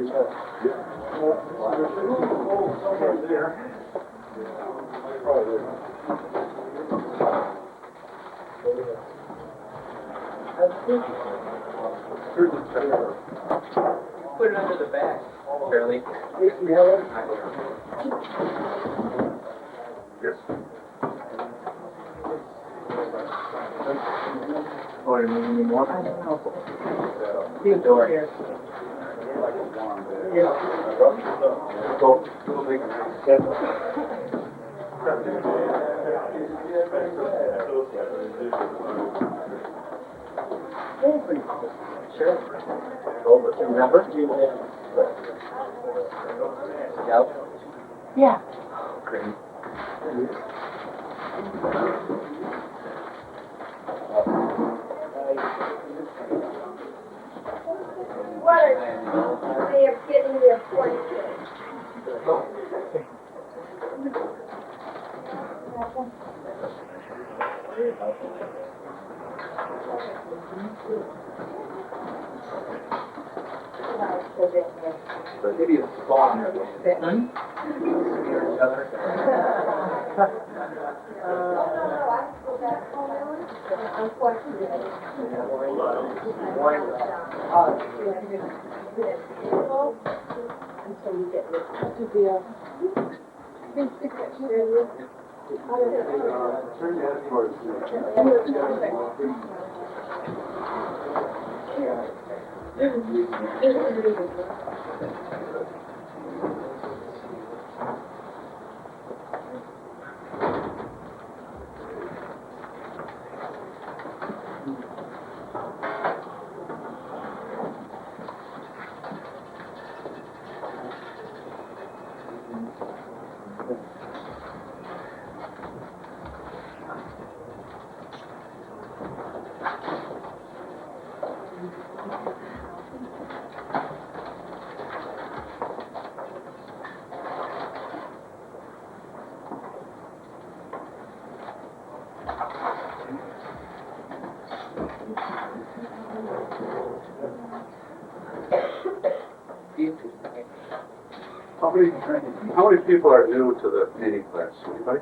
Put it under the back, fairly. Yes. Oh, you need any more? I don't know. The door here. Sure. Remember? Yep. Yeah. Great. What a way of getting the appointment. Maybe it's spawn. Each other. Until you get this. Turn your head towards How many people are new to the painting class? Anybody?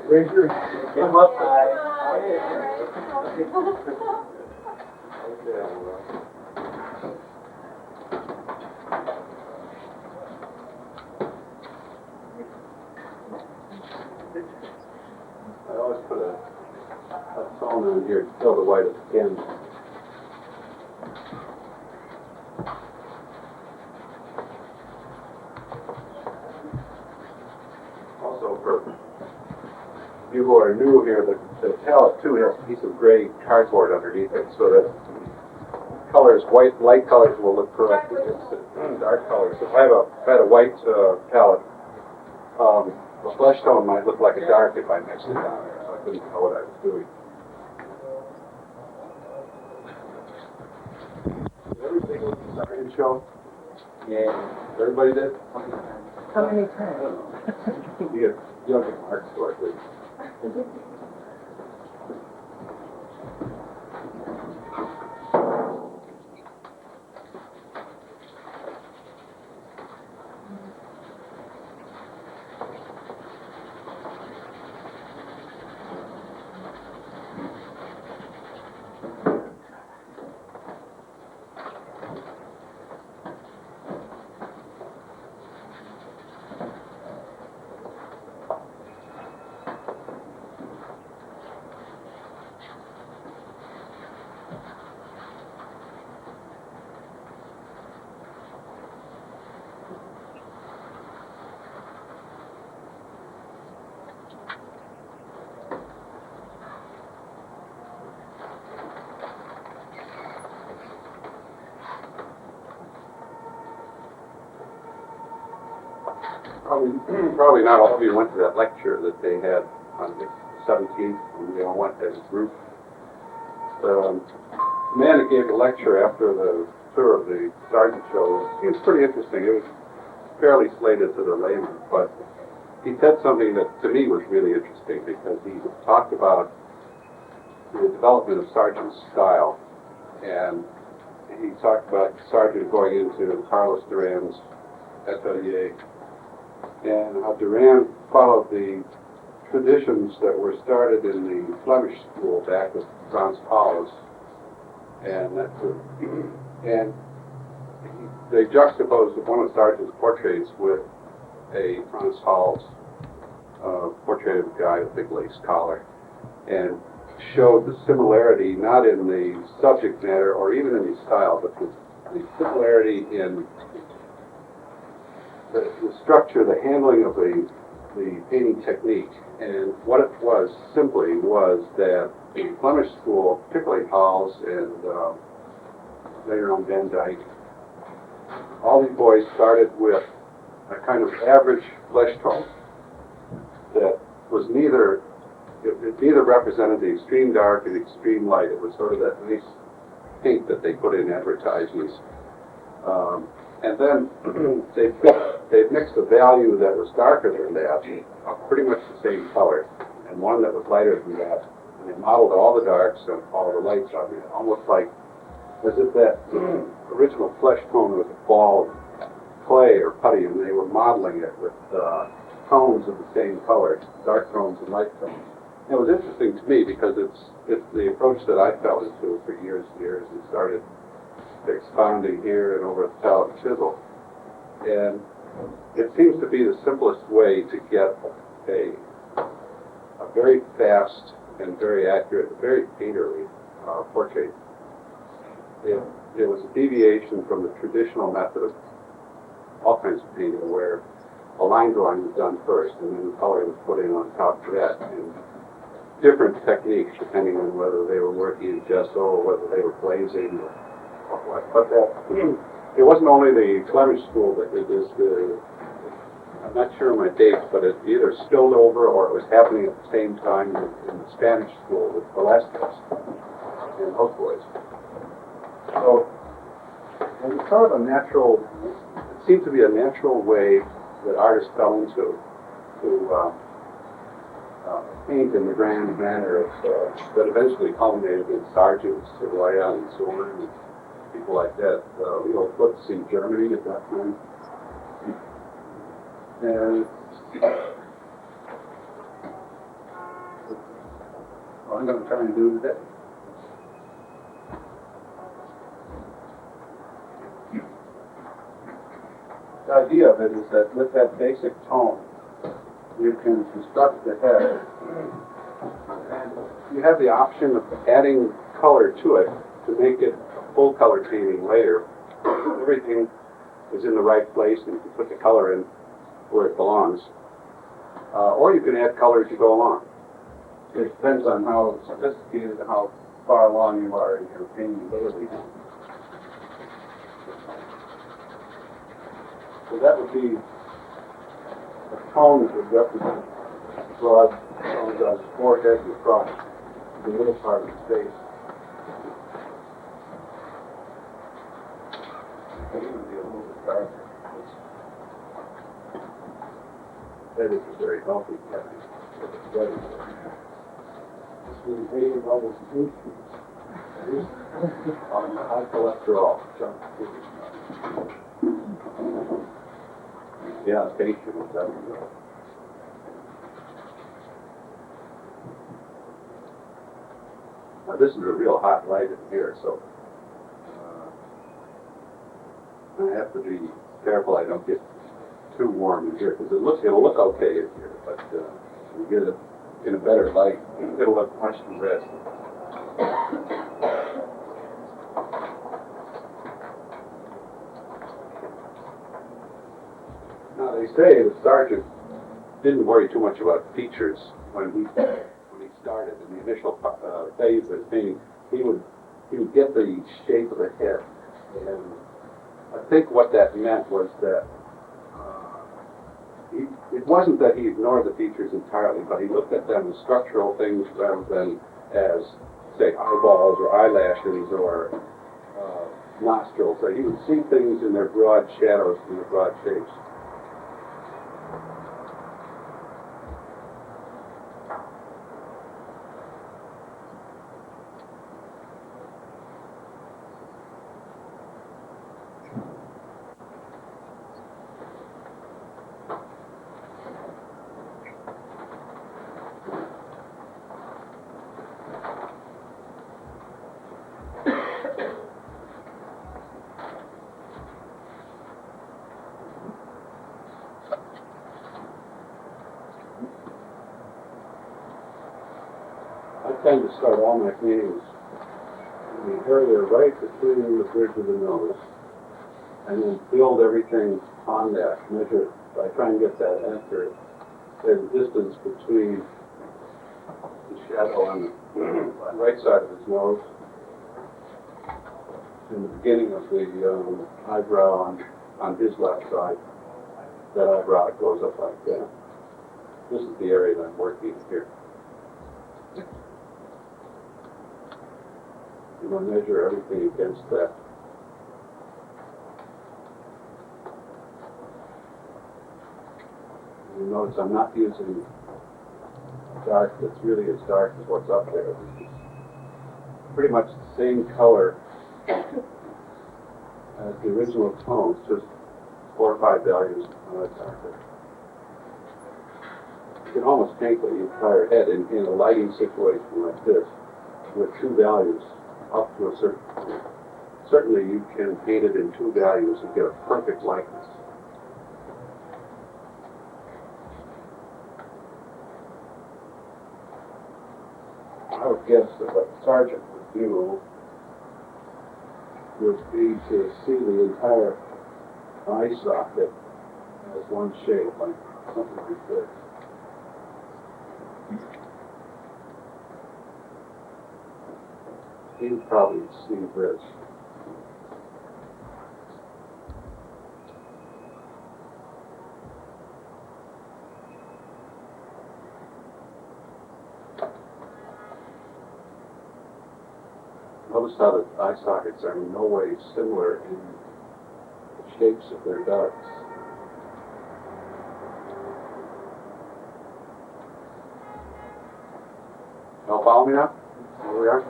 Raise your hand. Come up high. I always put a phone on here to fill the white of the skin. Also, for you who are new here, the palette too has a piece of gray cardboard underneath it, so that colors, light colors will look correct against the dark colors. If I had a white palette, the flesh tone might look like a dark if I mixed it down there, so I couldn't know what I was doing. Did everything was starting to show? Yeah. Everybody did? How many times? You don't get marks for it, please. Probably not all of you went to that lecture that they had on the 17th when we all went as a group. The man that gave the lecture after the tour of the Sergeant show, he was pretty interesting. It was fairly slated to the layman, but he said something that to me was really interesting because he talked about the development of Sargent's style and he talked about Sargent going into Carlos Duran's atelier, and how Duran followed the traditions that were started in the Flemish school back with Frans Hals, and they juxtaposed one of Sargent's portraits with a Frans Hals portrait of a guy with a big lace collar, and showed the similarity not in the subject matter or even in the style, but the similarity in the structure, the handling of the painting technique. And what it was simply was that the Flemish school, particularly Hals and later on Van Dyck, all these boys started with a kind of average flesh tone that was neither, it neither represented the extreme dark and extreme light. It was sort of that nice pink that they put in advertisements. And then they mixed a value that was darker than that, pretty much the same color, and one that was lighter than that. And they modeled all the darks and all the lights on it, almost like as if that original flesh tone was a ball of clay or putty, and they were modeling it with tones of the same color, dark tones and light tones. And it was interesting to me because it's the approach that I fell into for years and years, and started expounding here and over at the palette and chisel. And it seems to be the simplest way to get a very fast and very accurate, very painterly portrait. It was a deviation from the traditional method of all kinds of painting, where a line drawing was done first and then the color was put in on top of that, and different techniques depending on whether they were working in gesso or whether they were glazing or what. But it wasn't only the Flemish school that did this. I'm not sure of my dates, but it either spilled over or it was happening at the same time in the Spanish school with Velasquez and those boys. So it was sort of a natural, it seemed to be a natural way that artists fell into to paint in the grand manner of, that eventually culminated in Sargent's, Lyon, and Zorn, and people like that. We all put to see Germany at that time. And what I'm going to try and do today. The idea of it is that with that basic tone, you can construct the head, and you have the option of adding color to it to make it a full color painting later. Everything is in the right place, and you can put the color in where it belongs. Or you can add color as you go along. It depends on how sophisticated and how far along you are in your painting ability. So that would be a tone that would represent broad tones on the forehead and across the middle part of the face. It could even be a little bit darker. That is a very healthy cavity. This is 80 levels of nutrients on high cholesterol. Yeah, patience. Now this is a real hot light in here, so I have to be careful I don't get too warm in here, because it'll look okay in here, but when you get it in a better light, it'll look much too red. Now they say that Sargent didn't worry too much about features when he started in the initial phase of his painting. He would get the shape of the head, and I think what that meant was that it wasn't that he ignored the features entirely, but he looked at them as structural things rather than as, say, eyeballs or eyelashes or nostrils. So he would see things in their broad shadows and their broad shapes. I tend to start all my paintings in the area right between the bridge of the nose, and then build everything on that, measure it. I try and get that accurate. Say the distance between the shadow on the right side of his nose and the beginning of the eyebrow on his left side. That eyebrow goes up like that. This is the area that I'm working here. You want to measure everything against that. You notice I'm not using dark that's really as dark as what's up there. It's pretty much the same color as the original tones, just 4 or 5 values darker. You can almost paint the entire head in a lighting situation like this with 2 values up to a certain point. Certainly you can paint it in 2 values and get a perfect likeness. I would guess that what Sargent would do would be to see the entire eye socket as one shape, like something like this. He would probably see this. Notice how the eye sockets are in no way similar in the shapes of their darks. Y'all follow me now? Here we are.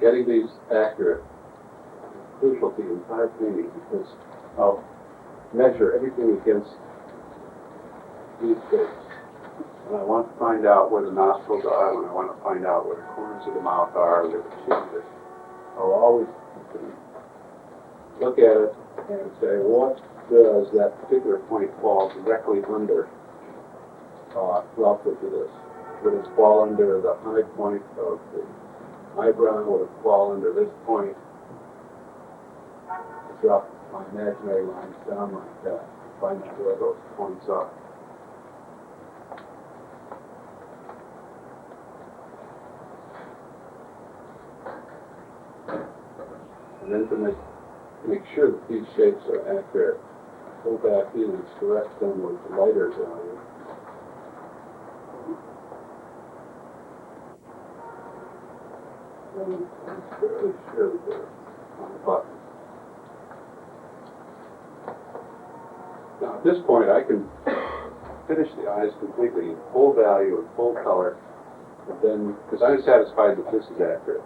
Getting these accurate is crucial to the entire painting because I'll measure everything against these shapes. And I want to find out where the nostrils are, and I want to find out where the corners of the mouth are, where the chin is. I'll always look at it and say, what does that particular point fall directly under relative to this? Would it fall under the high point of the eyebrow? Would it fall under this point? Drop my imaginary lines down like that. Find out where those points are. And then to make sure that these shapes are accurate, go back in and correct them with lighter value. And I'm fairly sure that they're on the button. Now at this point I can finish the eyes completely in full value and full color, and then, because I'm satisfied that this is accurate.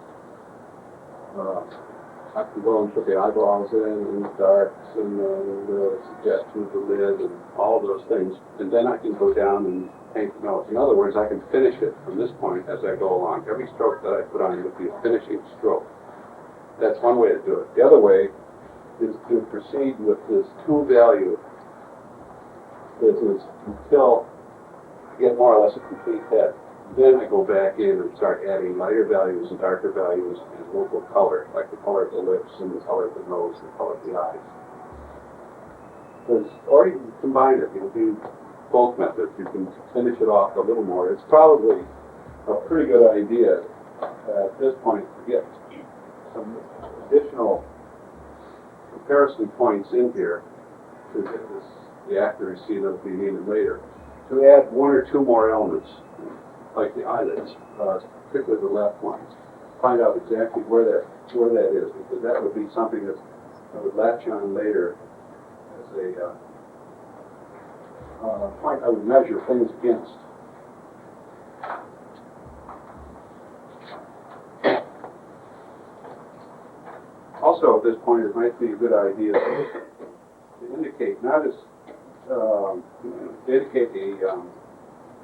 I can go and put the eyeballs in, and the darks, and the suggestion of the lid, and all of those things. And then I can go down and paint the nose. In other words, I can finish it from this point as I go along. Every stroke that I put on would be a finishing stroke. That's one way to do it. The other way is to proceed with this 2-value business until I get more or less a complete head. Then I go back in and start adding lighter values and darker values and local color, like the color of the lips and the color of the nose and the color of the eyes. Or you can combine it. You can do both methods. You can finish it off a little more. It's probably a pretty good idea at this point to get some additional comparison points in here to get the accuracy that will be needed later. To add 1 or 2 more elements, like the eyelids, particularly the left ones. Find out exactly where that is, because that would be something that I would latch on later as a point I would measure things against. Also, at this point, it might be a good idea to indicate not as to indicate the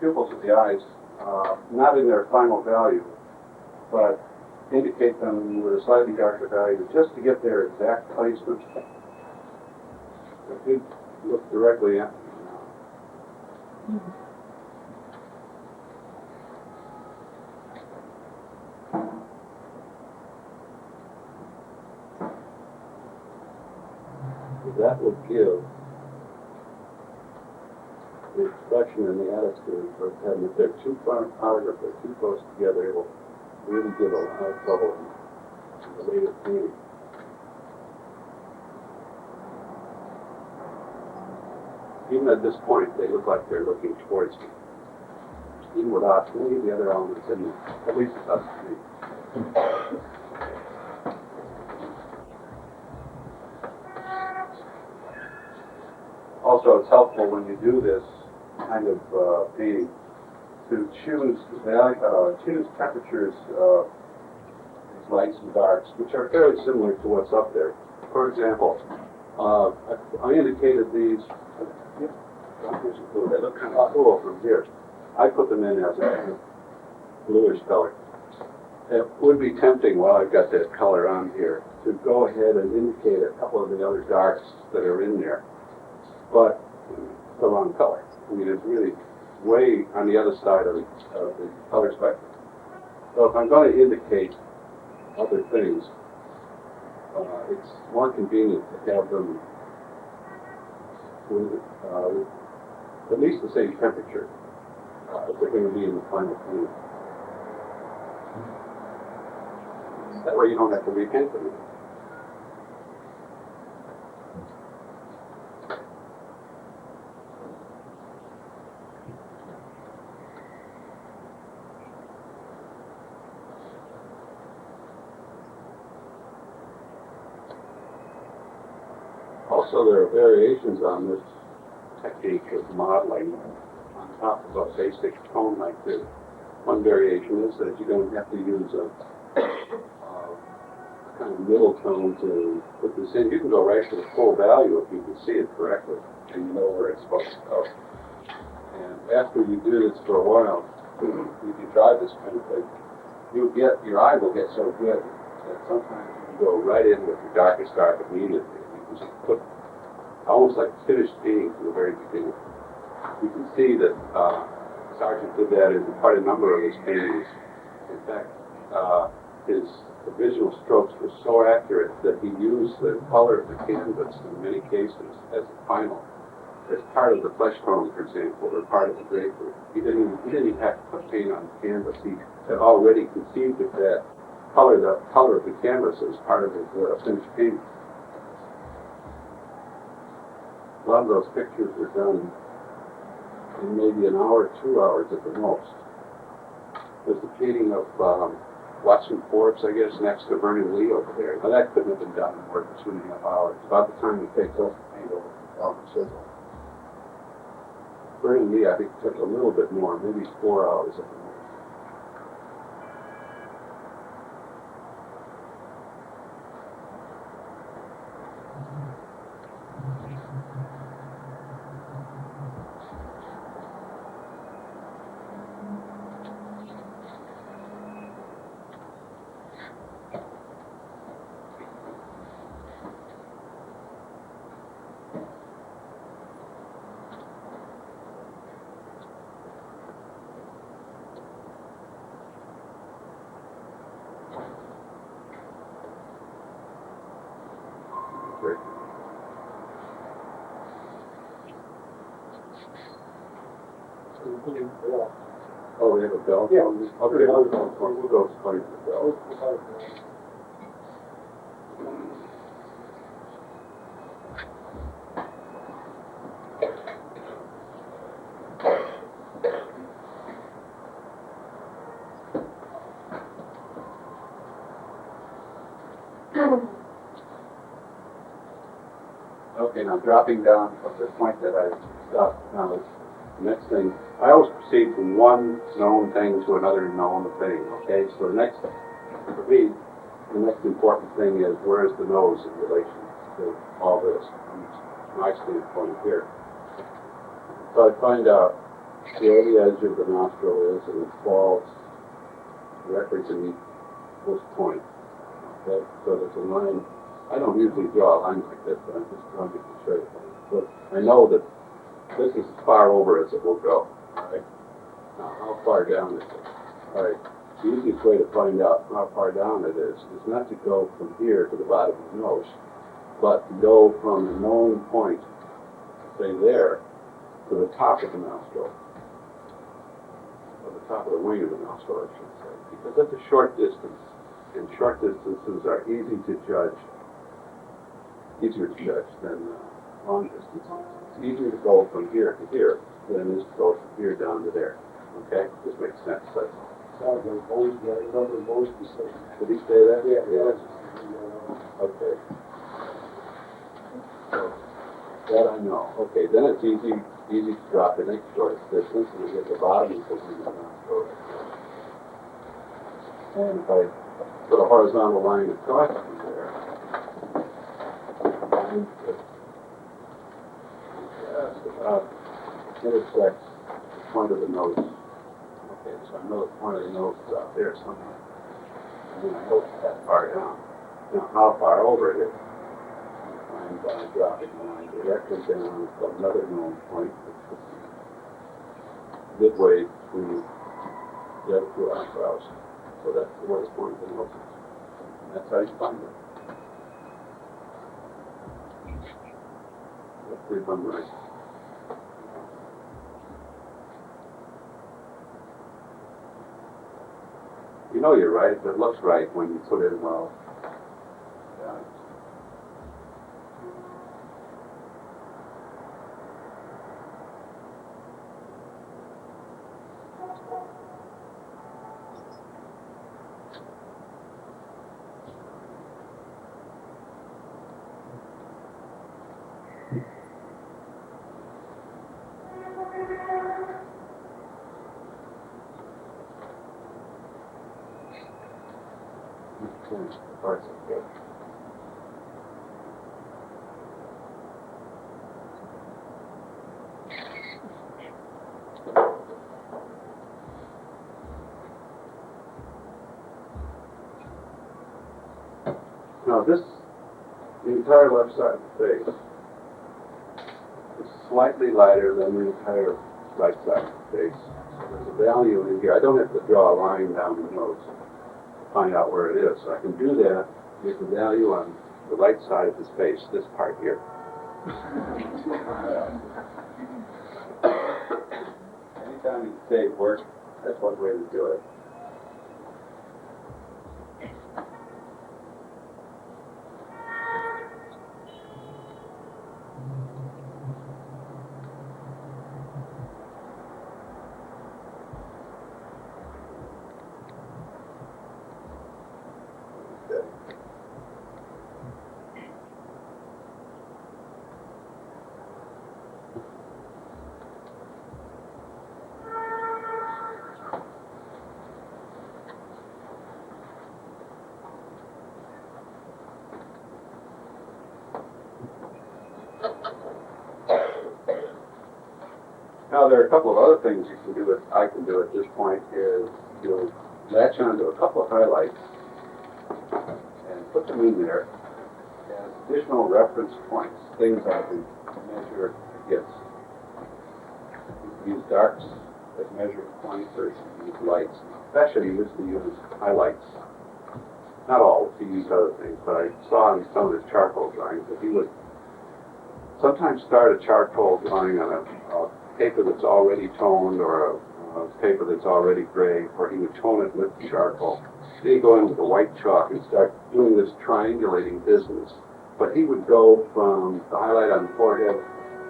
pupils of the eyes. Not in their final value, but indicate them with a slightly darker value just to get their exact placement. If you look directly at them now. That would give the expression and the attitude for them. If they're too far apart or if they're too close together, it will really give a lot of trouble in the later painting. Even at this point, they look like they're looking towards me. Even without any of the other elements in them, at least it does to me. Also, it's helpful when you do this kind of painting to choose choose temperatures, these lights and darks, which are fairly similar to what's up there. For example, I indicated these. They look kind of cool from here. I put them in as a bluish color. It would be tempting while I've got that color on here to go ahead and indicate a couple of the other darks that are in there. But it's the wrong color. I mean, it's really way on the other side of the color spectrum. So if I'm going to indicate other things, it's more convenient to have them with at least the same temperature if they're going to be in the final paint. That way you don't have to repaint them. Also, there are variations on this technique of modeling on top of a basic tone like this. One variation is that you don't have to use a kind of middle tone to put this in. You can go right to the full value if you can see it correctly and you know where it's supposed to go. And after you do this for a while, if you try this kind of thing, your eye will get so good that sometimes you can go right in with your darkest dark immediately. You can just put almost like finished painting from the very beginning. You can see that Sargent did that in quite a number of his paintings. In fact, his visual strokes were so accurate that he used the color of the canvas in many cases as the final, as part of the flesh tone, for example, or part of the drapery. He didn't even have to put paint on the canvas. He had already conceived of that color, the color of the canvas as part of his finished painting. A lot of those pictures were done in maybe an hour, 2 hours at the most. There's the painting of Watson Forbes, I guess, next to Vernon Lee over there. Now that couldn't have been done in more than 2.5 hours. About the time it takes us to paint over the chisel. Vernon Lee, I think, took a little bit more, maybe 4 hours at the most. Oh, we have a bell? Yeah. Okay, we'll go according to the bell. Okay, now dropping down from the point that I stopped, now the next thing, I always proceed from one known thing to another known thing, okay? So the next, for me, the next important thing is where is the nose in relation to all this, from my standpoint here. So I find out where the edge of the nostril is, and it falls directly to me this point. Okay, so there's a line. I don't usually draw a line like this, but I'm just drawing it to show you. But I know that this is as far over as it will go. All right. Now, how far down is it? All right. The easiest way to find out how far down it is not to go from here to the bottom of the nose, but to go from the known point, say there, to the top of the nostril, or the top of the wing of the nostril, I should say, because that's a short distance, and short distances are easier to judge than long distances. It's easier to go from here to here than it is to go from here down to there. Okay, this makes sense. That's Sounds like Bose, yeah, remember Bose decision. Did he say that? Yeah. Okay. So, that I know. Okay, then it's easy to drop the next shortest distance and you get the bottom because you know short. And if I put a horizontal line across from there, just about intersects the point of the nose. Okay, so I know the point of the nose is out there somewhere. And then I know it's that far down. Now, how far over it is, I'm going to drop it line directly down from another known point, which would be midway between the other two eyebrows. So that's the lowest point of the nose. And that's how you find it. Let's remember it. You know you're right. It looks right when you put it in well. Yeah. Parts of it. Now the entire left side of the face is slightly lighter than the entire right side of the face. So there's a value in here. I don't have to draw a line down the nose to find out where it is. So I can do that, get the value on the right side of his face, this part here. Anytime you say work, that's one way to do it. Now, there are a couple of other things you can do. I can do at this point is you'll latch onto a couple of highlights and put them in there as additional reference points, things I can measure against. You can use darks as measuring points, or you can use lights. Especially usually use highlights. Not all, he used other things, but I saw in some of his charcoal drawings that he would sometimes start a charcoal drawing on a paper that's already toned or a paper that's already gray, or he would tone it with charcoal. Then he'd go in with the white chalk and start doing this triangulating business. But he would go from the highlight on the forehead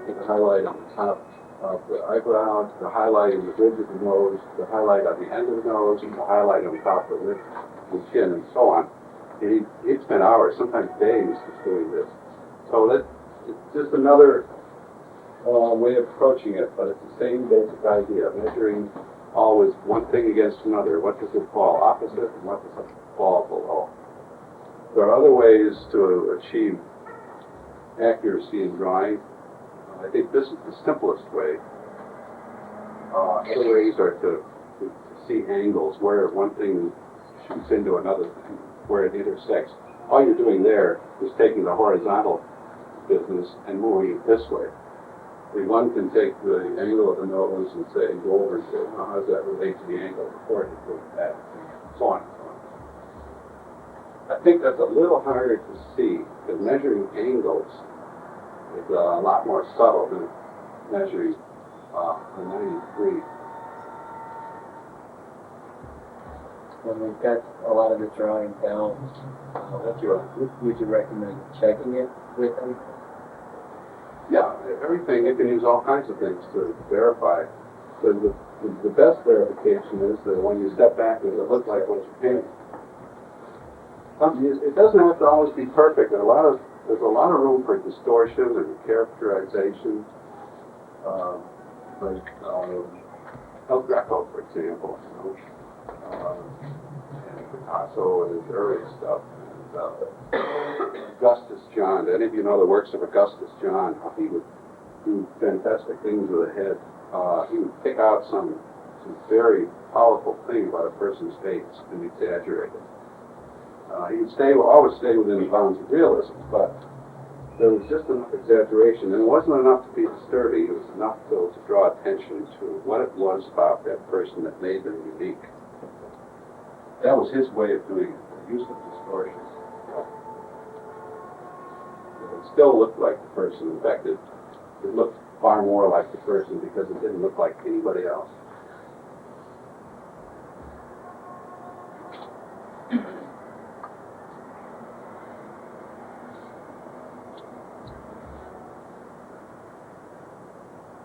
to the highlight on the top of the eyebrow, to the highlight in the bridge of the nose, to the highlight on the end of the nose, and the highlight on the top of the lip, the chin, and so on. And he'd spend hours, sometimes days, just doing this. So that's just another way of approaching it, but it's the same basic idea, measuring always one thing against another. What does it fall opposite and what does it fall below? There are other ways to achieve accuracy in drawing. I think this is the simplest way. Other ways are to see angles, where one thing shoots into another thing where it intersects. All you're doing there is taking the horizontal business and moving it this way. One can take the angle of the nose and say, go over and say, well, how does that relate to the angle before it goes that, and so on and so on. I think that's a little harder to see, because measuring angles is a lot more subtle than measuring the 90 degrees. When we've got a lot of the drawing down, would you recommend checking it with them? Yeah, everything, you can use all kinds of things to verify. The best verification is that when you step back, does it look like what you're painting? It doesn't have to always be perfect. There's a lot of room for distortion and characterization. Like El Greco, for example, and Picasso and his early stuff. Augustus John. Any of you know the works of Augustus John? He would do fantastic things with a head. He would pick out some very powerful thing about a person's face and exaggerate it. He would always stay within the bounds of realism, but there was just enough exaggeration, and it wasn't enough to be disturbing. It was enough, though, to draw attention to what it was about that person that made them unique. That was his way of doing it, the use of distortion. It still looked like the person. In fact, it looked far more like the person because it didn't look like anybody else.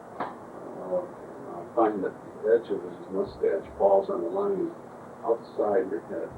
I find that the edge of his mustache falls on the line outside your head.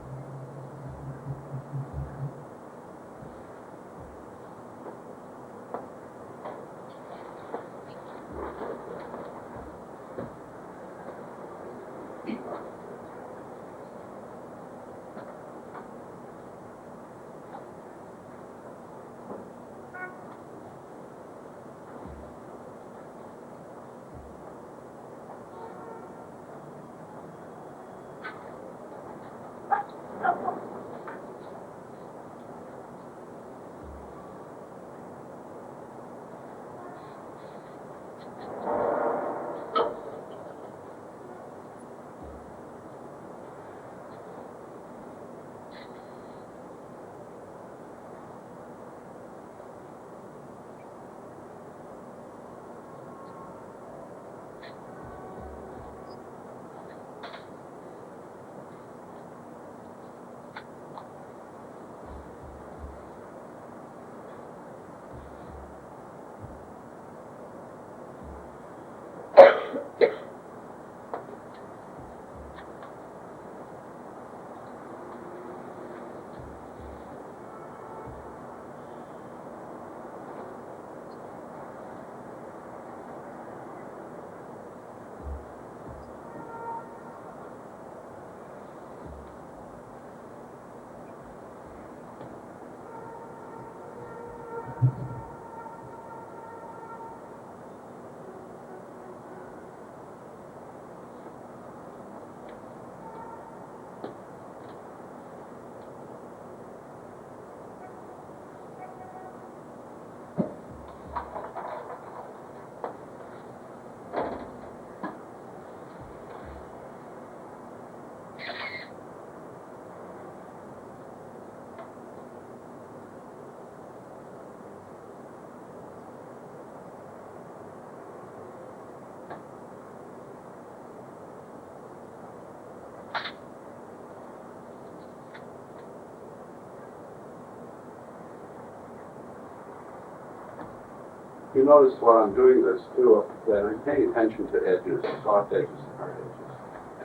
You notice while I'm doing this too, that I'm paying attention to edges, soft edges and hard edges.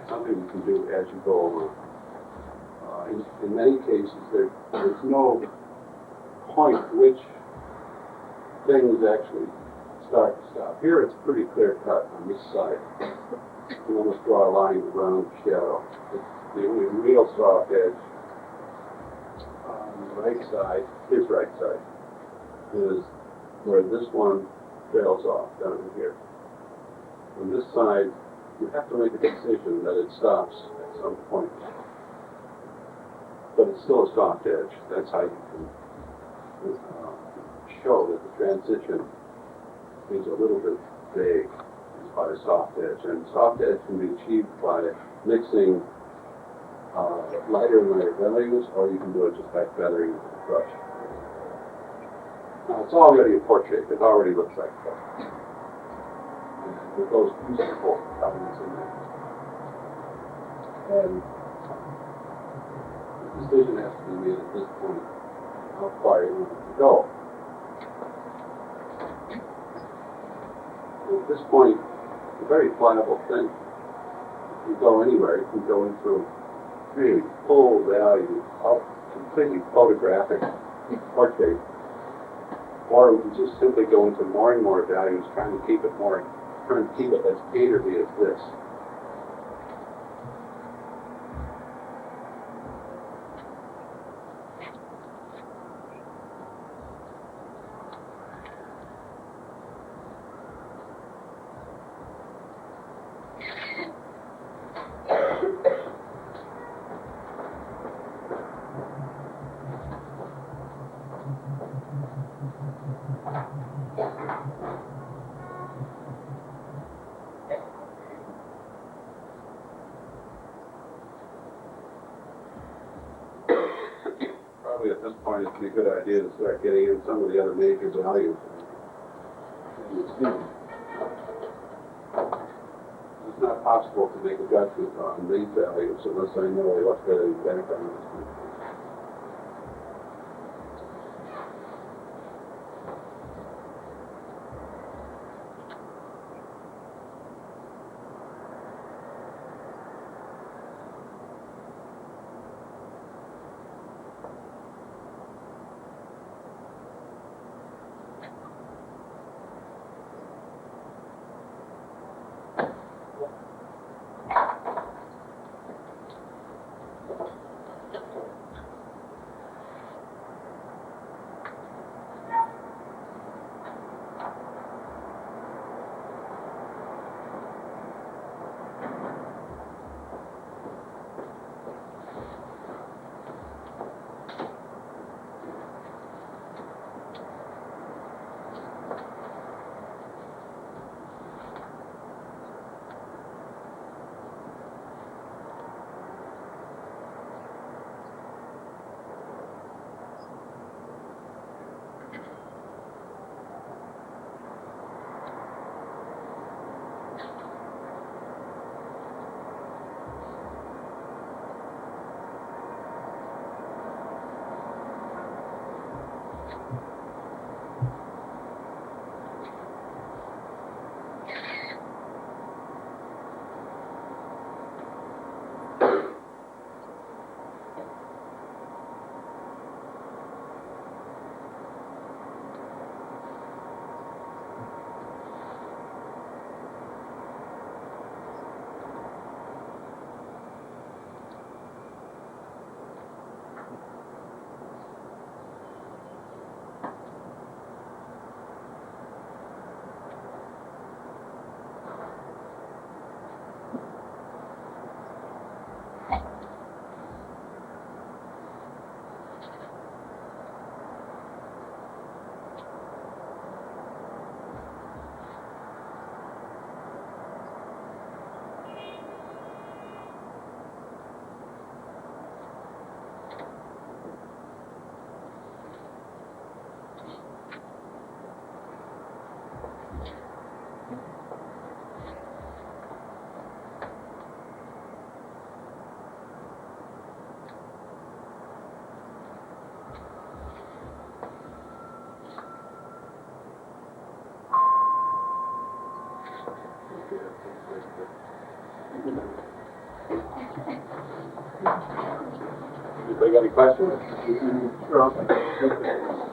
It's something you can do as you go along. In many cases, there's no point which things actually start to stop. Here it's pretty clear cut on this side. You almost draw a line around the shadow. The only real soft edge on the right side, his right side, is where this one trails off down here. On this side, you have to make a decision that it stops at some point. but it's still a soft edge. That's how you can show that the transition is a little bit vague by a soft edge. And soft edge can be achieved by mixing lighter and lighter values, or you can do it just by feathering with the brush. Now, it's already a portrait. It already looks like that. And with those beautiful elements in there. And the decision has to be made at this point how far you want it to go. And at this point, it's a very pliable thing. You can go anywhere. You can go into really full value, completely photographic portrait. Or we can just simply go into more and more values, trying to keep it as cateredly as this. Probably at this point it'd be a good idea to start getting in some of the other major values. It's not possible to make a judgment on these values unless I know what the background is. Anybody got any questions? Sure.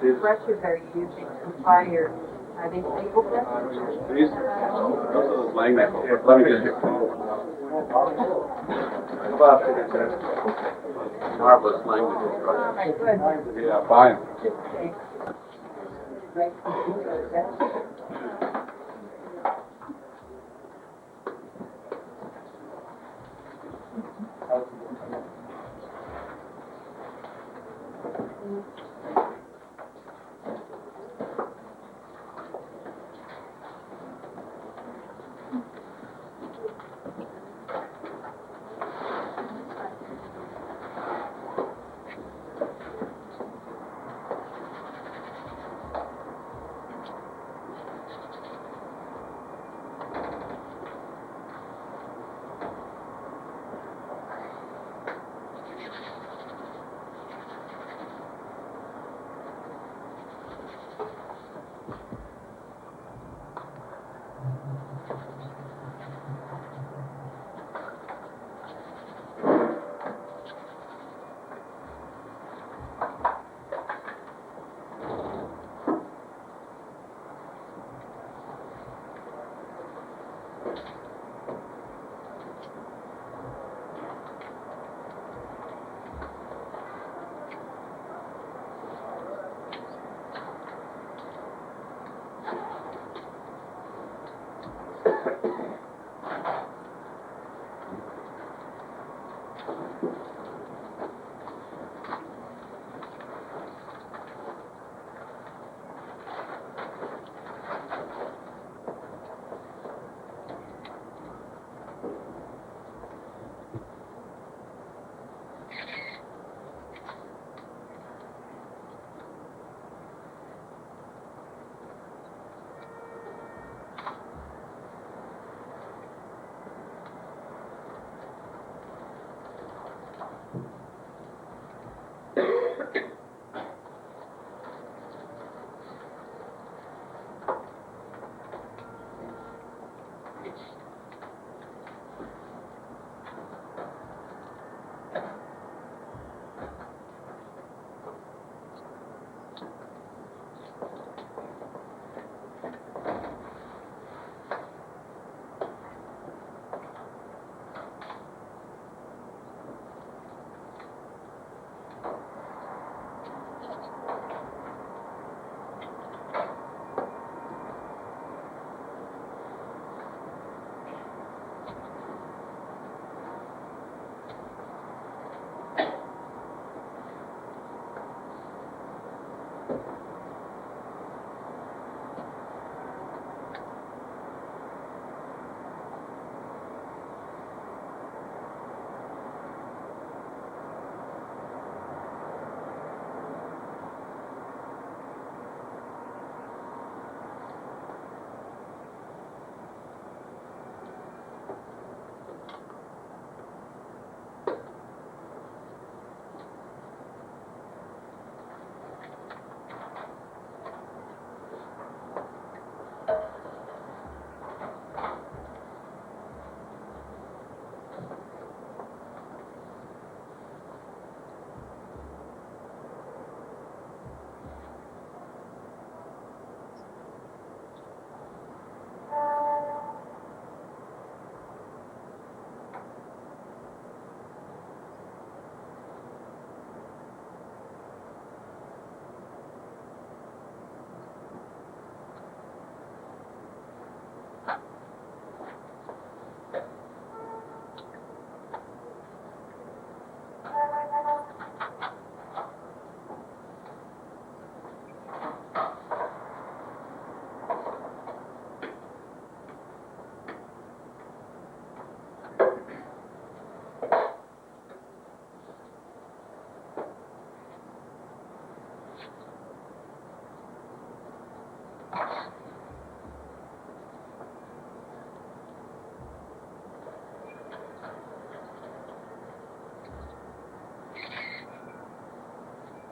The brushes are you using to apply your, are they staple brushes? These? Those are the Lang. Let me just. Marvelous language. Oh my goodness. Yeah, fine.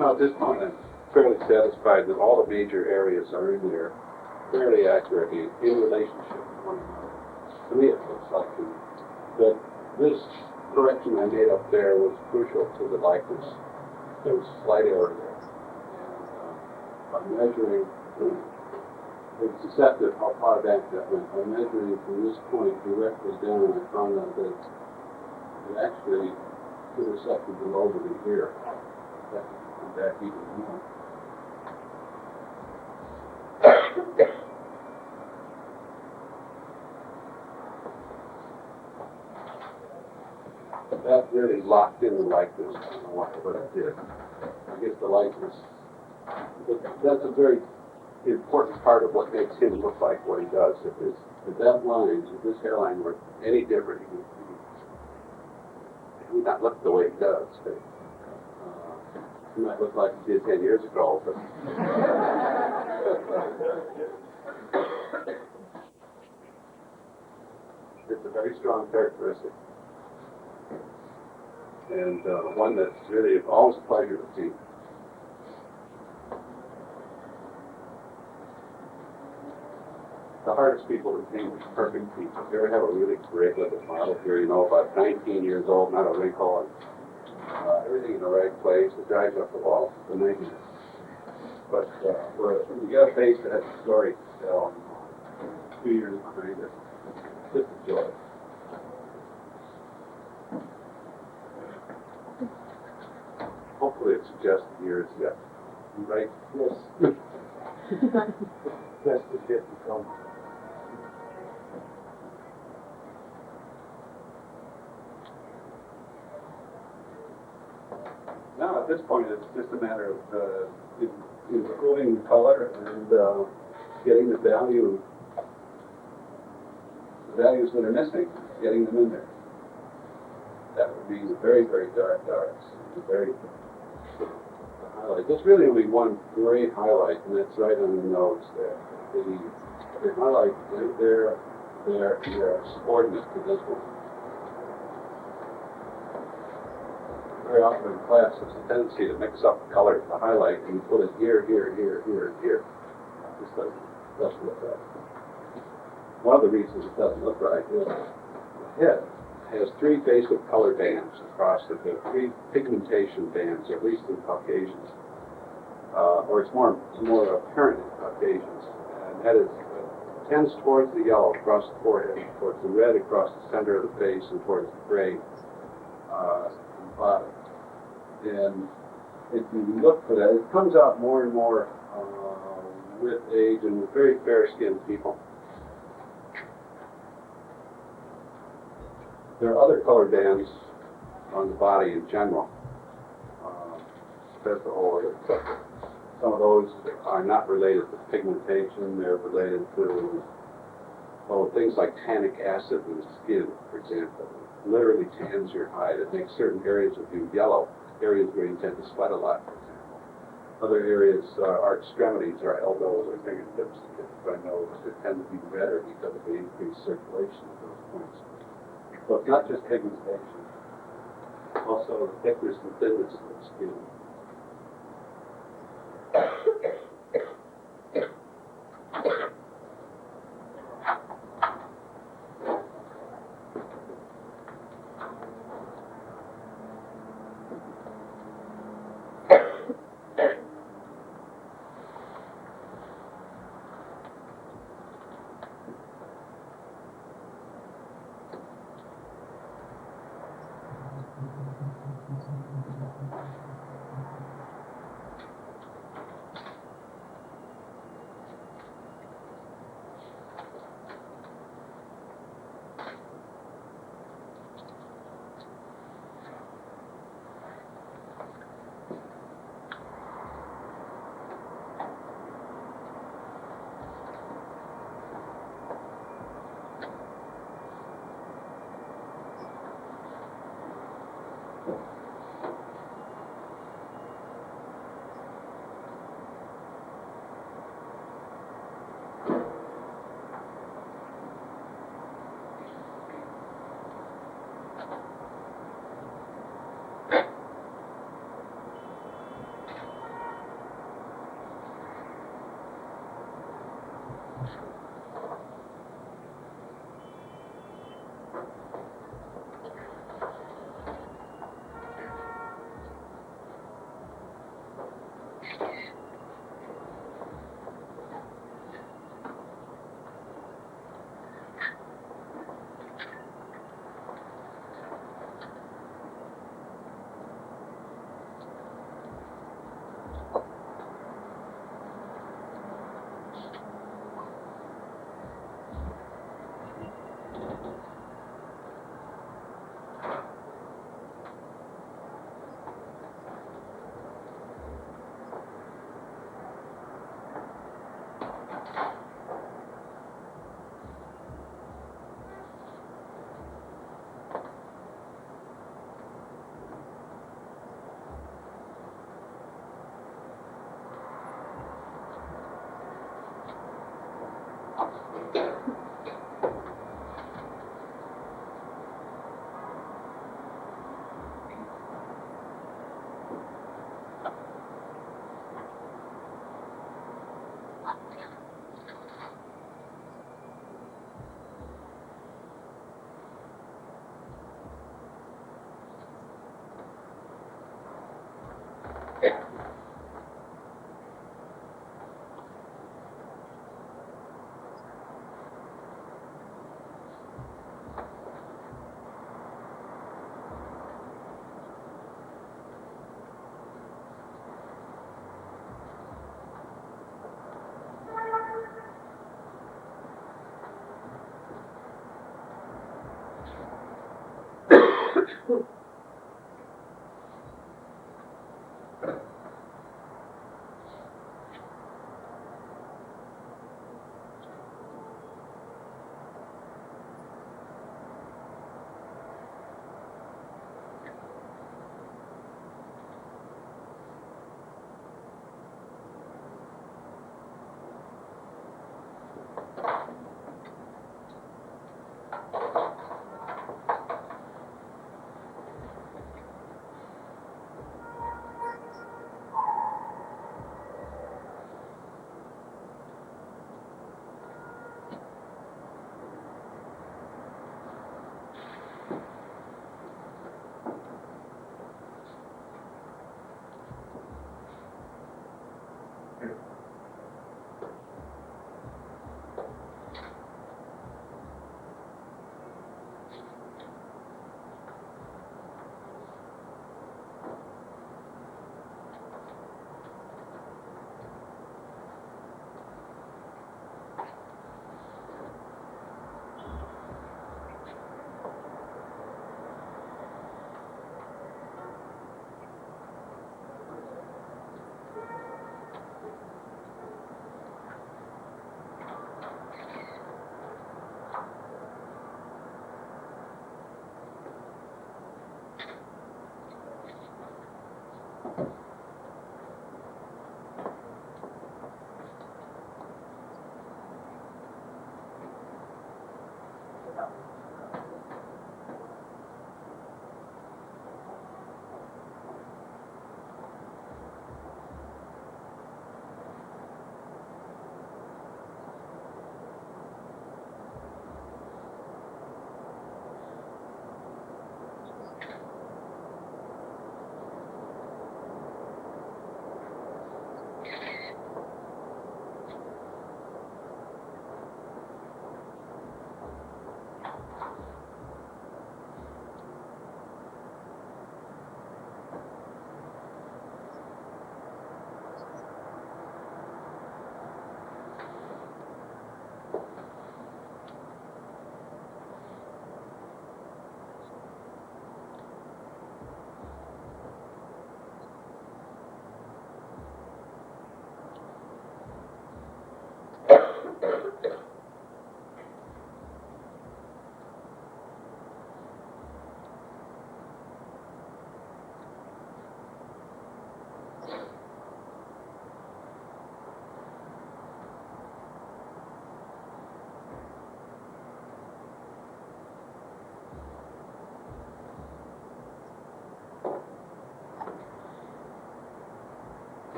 Now, at this point, I'm fairly satisfied that all the major areas are in there fairly accurately in relationship to one another. To me, it looks like that this correction I made up there was crucial to the likeness. There was a slight error there. And by measuring, it's deceptive how far back that went. By measuring from this point directly down, I found out that it actually intersected the lobing here. Back even more. That really locked in the likeness. I don't know what it did. guess the likeness. That's a very important part of what makes him look like what he does. If that line, if this hairline were any different, he would not look the way he does. He might look like he did 10 years ago, but it's a very strong characteristic. And one that's really always a pleasure to see. The hardest people to paint is perfect people. If you ever have a really great little model here, you know, about 19 years old, not a wrinkle, and everything in the right place, it drives up the wall, the 90s. But when you got a face that has a story to tell, 2 years behind it, it's just a joy. Hopefully it suggests years yet. Right? Yes. Best is yet to come. Now, at this point, it's just a matter of improving the color and getting the values that are missing, getting them in there. That would be the very, very dark darks, the very highlight. There's really only one great highlight, and that's right on the nose there. The highlight, they're subordinate to this one. Very often in class, there's a tendency to mix up the colors, the highlight, and you put it here, here, here, here, and here. This doesn't look right. One of the reasons it doesn't look right is the head has three basic color bands across the three pigmentation bands, at least in Caucasians, or it's more apparent in Caucasians, and that is tends towards the yellow across the forehead, towards the red across the center of the face, and towards the gray on the bottom. And if you look for that, it comes out more and more with age and with very fair-skinned people. There are other color bands on the body in general. Some of those are not related to pigmentation. They're related to things like tannic acid in the skin, for example. It literally tans your hide. It makes certain areas of you yellow, areas where you tend to sweat a lot, for example. Other areas, our extremities, our elbows, our fingertips, our nose, that tend to be redder because of the increased circulation at those points. So it's not just pigmentation, also the thickness and thinness of the skin.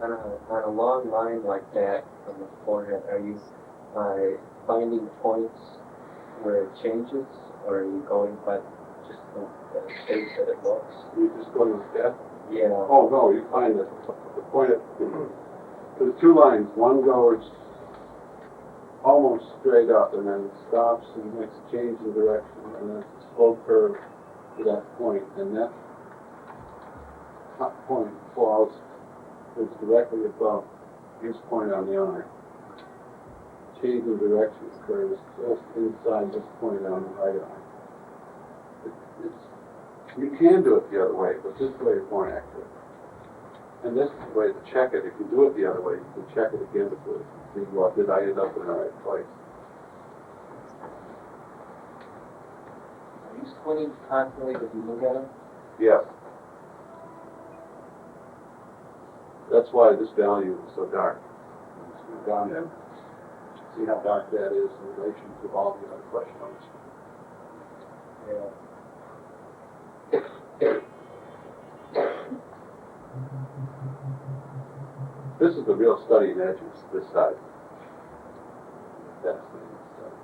on a long line like that from the forehead, are you finding points where it changes, or are you going by just the shape that it looks? You just go to the step? Yeah. Oh, no, you find that the point of, there's two lines. One goes almost straight up, and then it stops and makes a change in direction, and then it's a slow curve to that point, and that top point falls, is directly above this point on the eye. Change in direction occurs just inside this point on the right eye. You can do it the other way, but this way is more accurate. And this is the way to check it. If you do it the other way, you can check it again to see, well, did I end up in the right place? Are you squinting constantly as you look at them? Yes. That's why this value is so dark. Go down there. See how dark that is in relation to all the other flesh tones. Yeah. This is the real study in edges, this side. Fascinating study.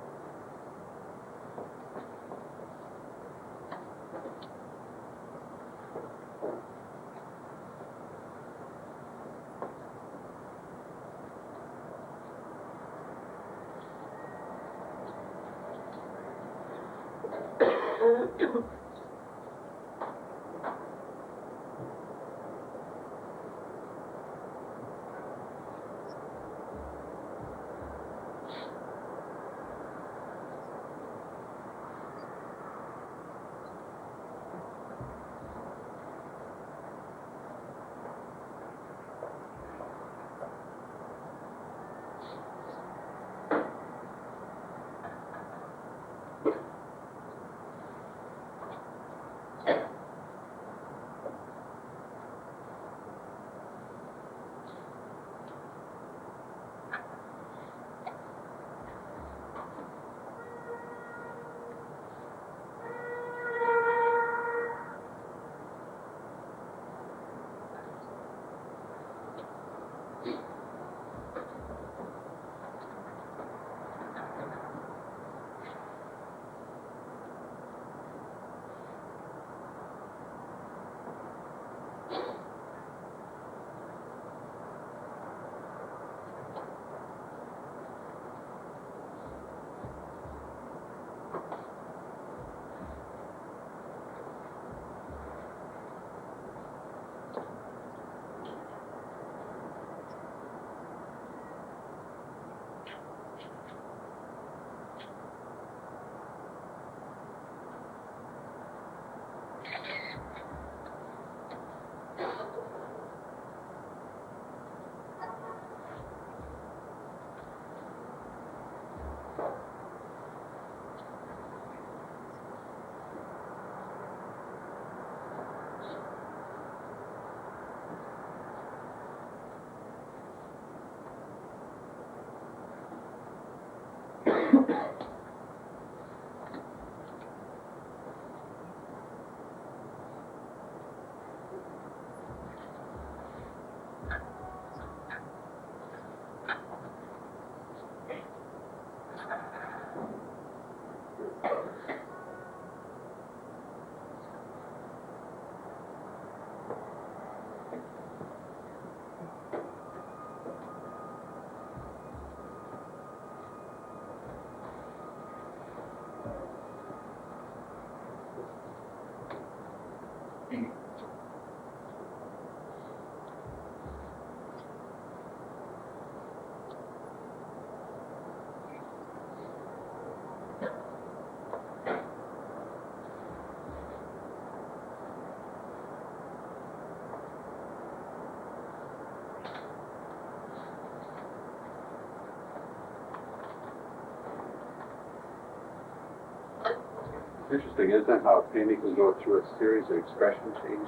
Interesting, isn't it, how a painting can go through a series of expression changes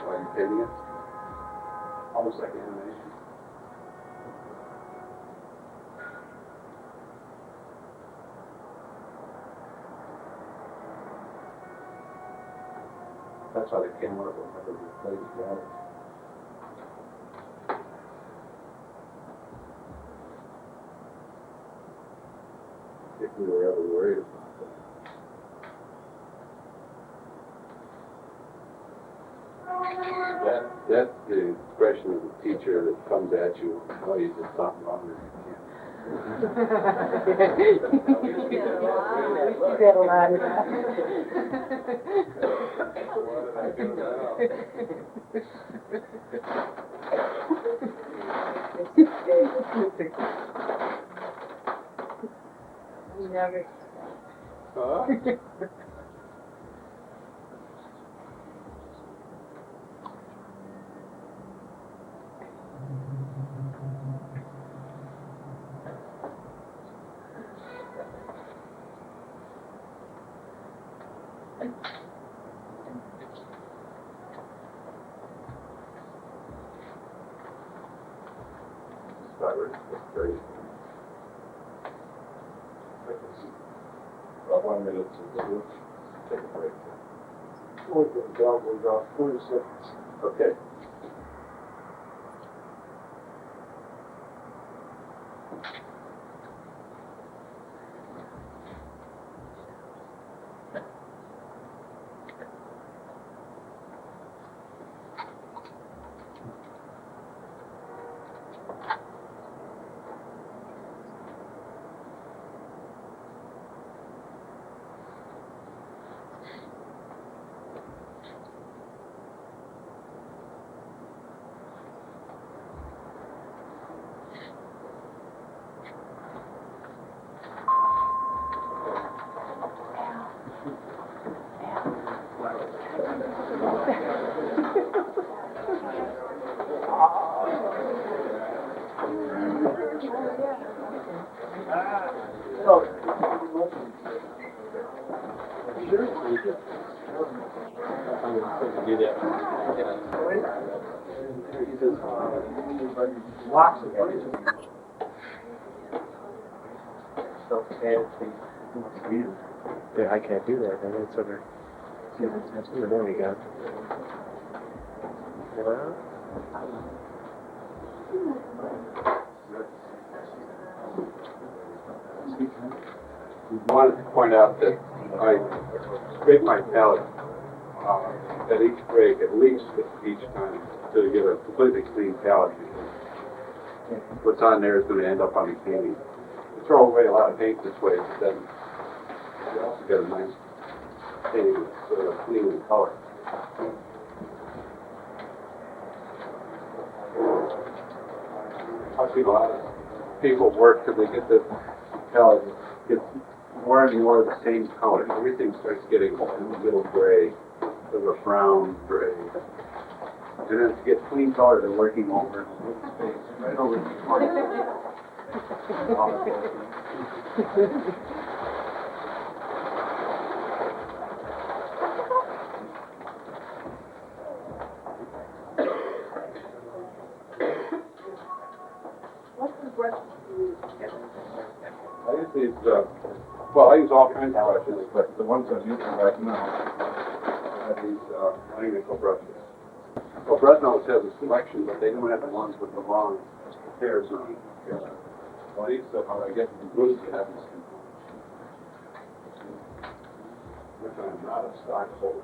while you're painting it? Almost like animation. That's why the camera will never replace reality. think we were ever worried about that. That's the expression of the teacher that comes at you, oh, you did something wrong with your kid. You got a lot of that. What did I do now? Never. Huh? That's great. About 1 minute to take a break. Look at the bell goes off, 20 seconds. Okay. Lots of Yeah, I can't do that. And it's sort of. There we go. Well, I wanted to point out that I scrape my palette at each break, at least each time, to get a completely clean palette. What's on there is going to end up on the painting. You throw away a lot of paint this way, but then you also get a nice painting that's clean in color. I've seen a lot of people work because they get this palette, it gets more and more of the same color. Everything starts getting a little gray, sort of a brown gray. And then to get clean color, they're working over the space, right over the corner. What's the brush you use? I use these, well, I use all kinds of brushes, but the ones I'm using right now are these nickel brushes. Well, Bresnell's has a selection, but they don't have the ones with the long hairs on. Well, these are, I guess, the boost happens to, which I'm not a stockholder.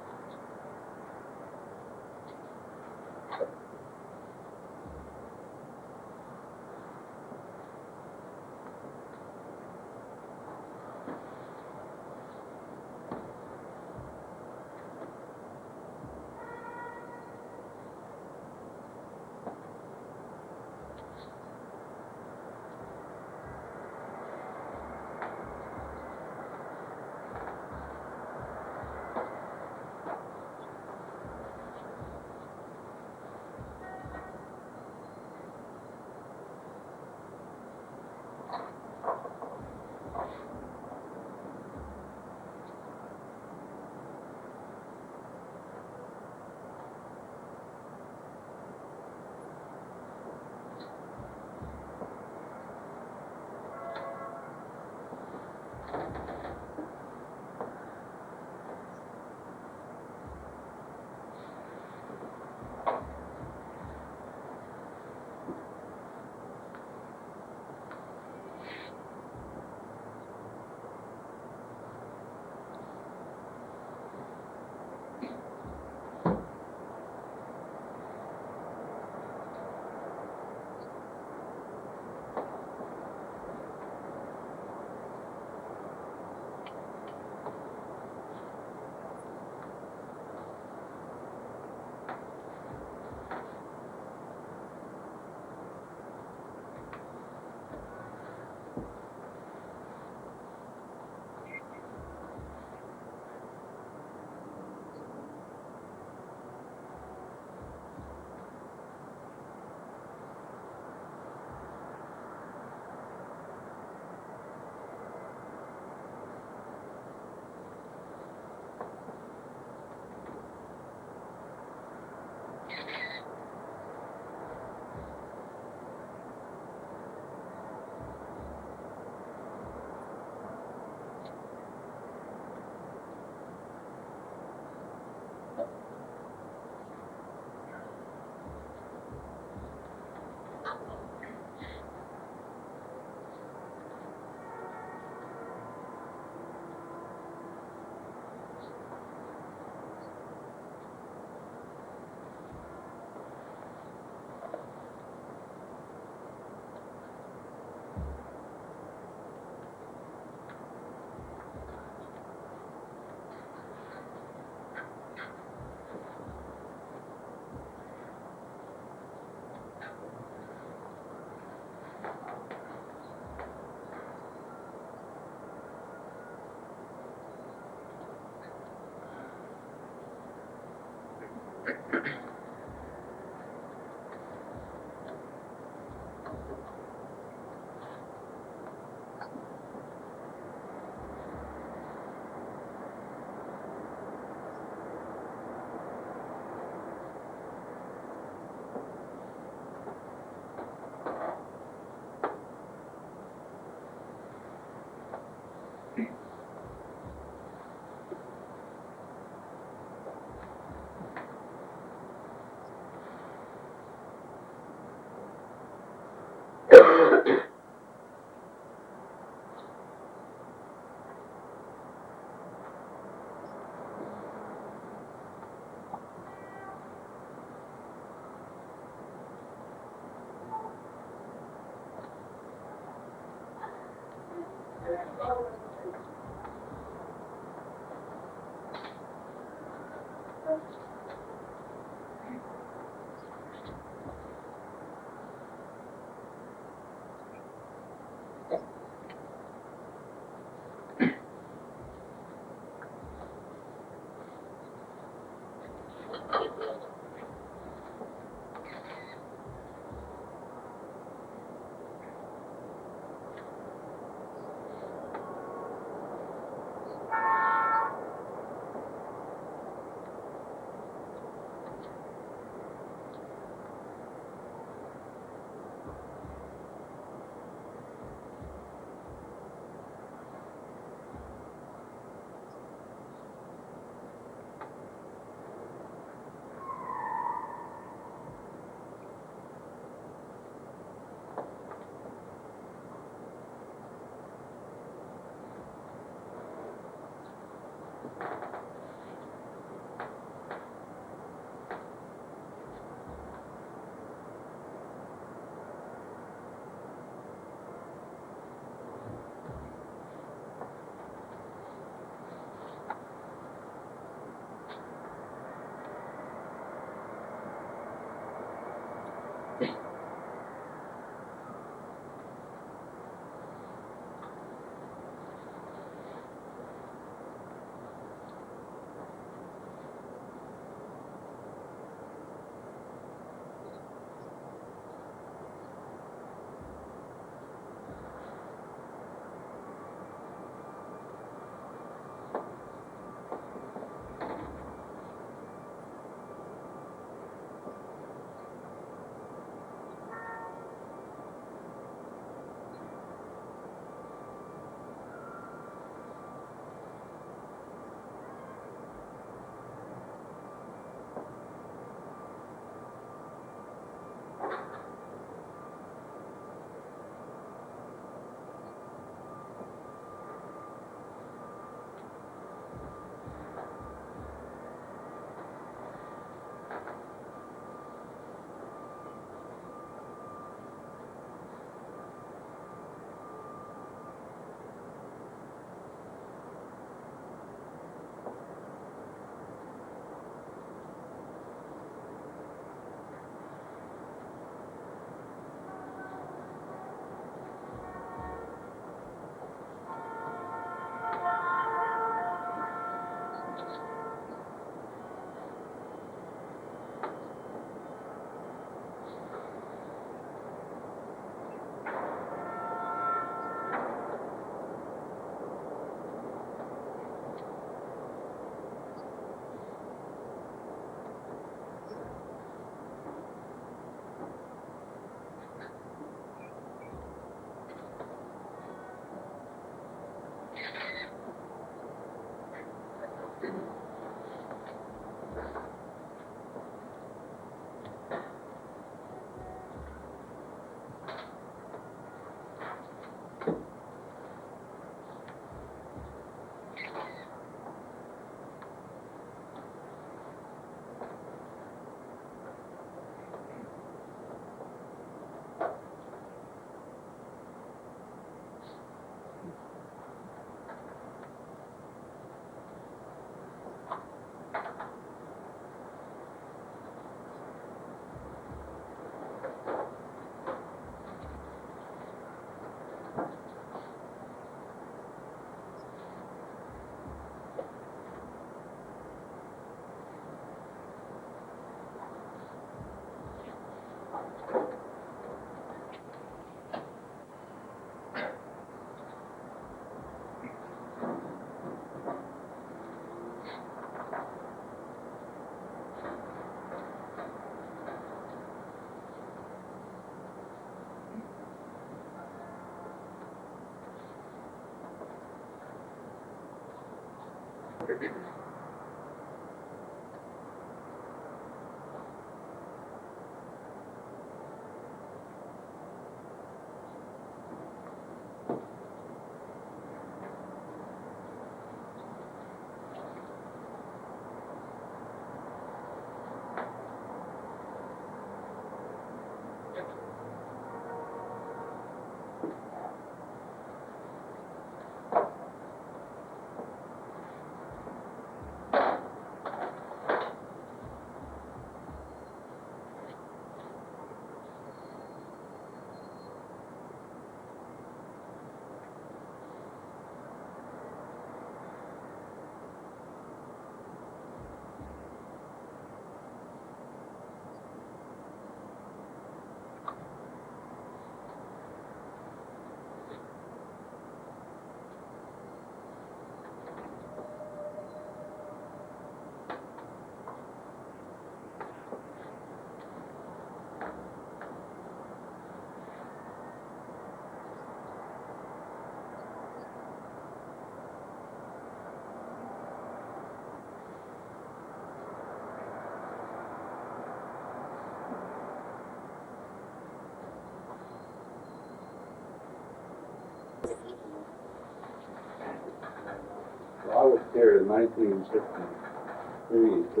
1953 and 54.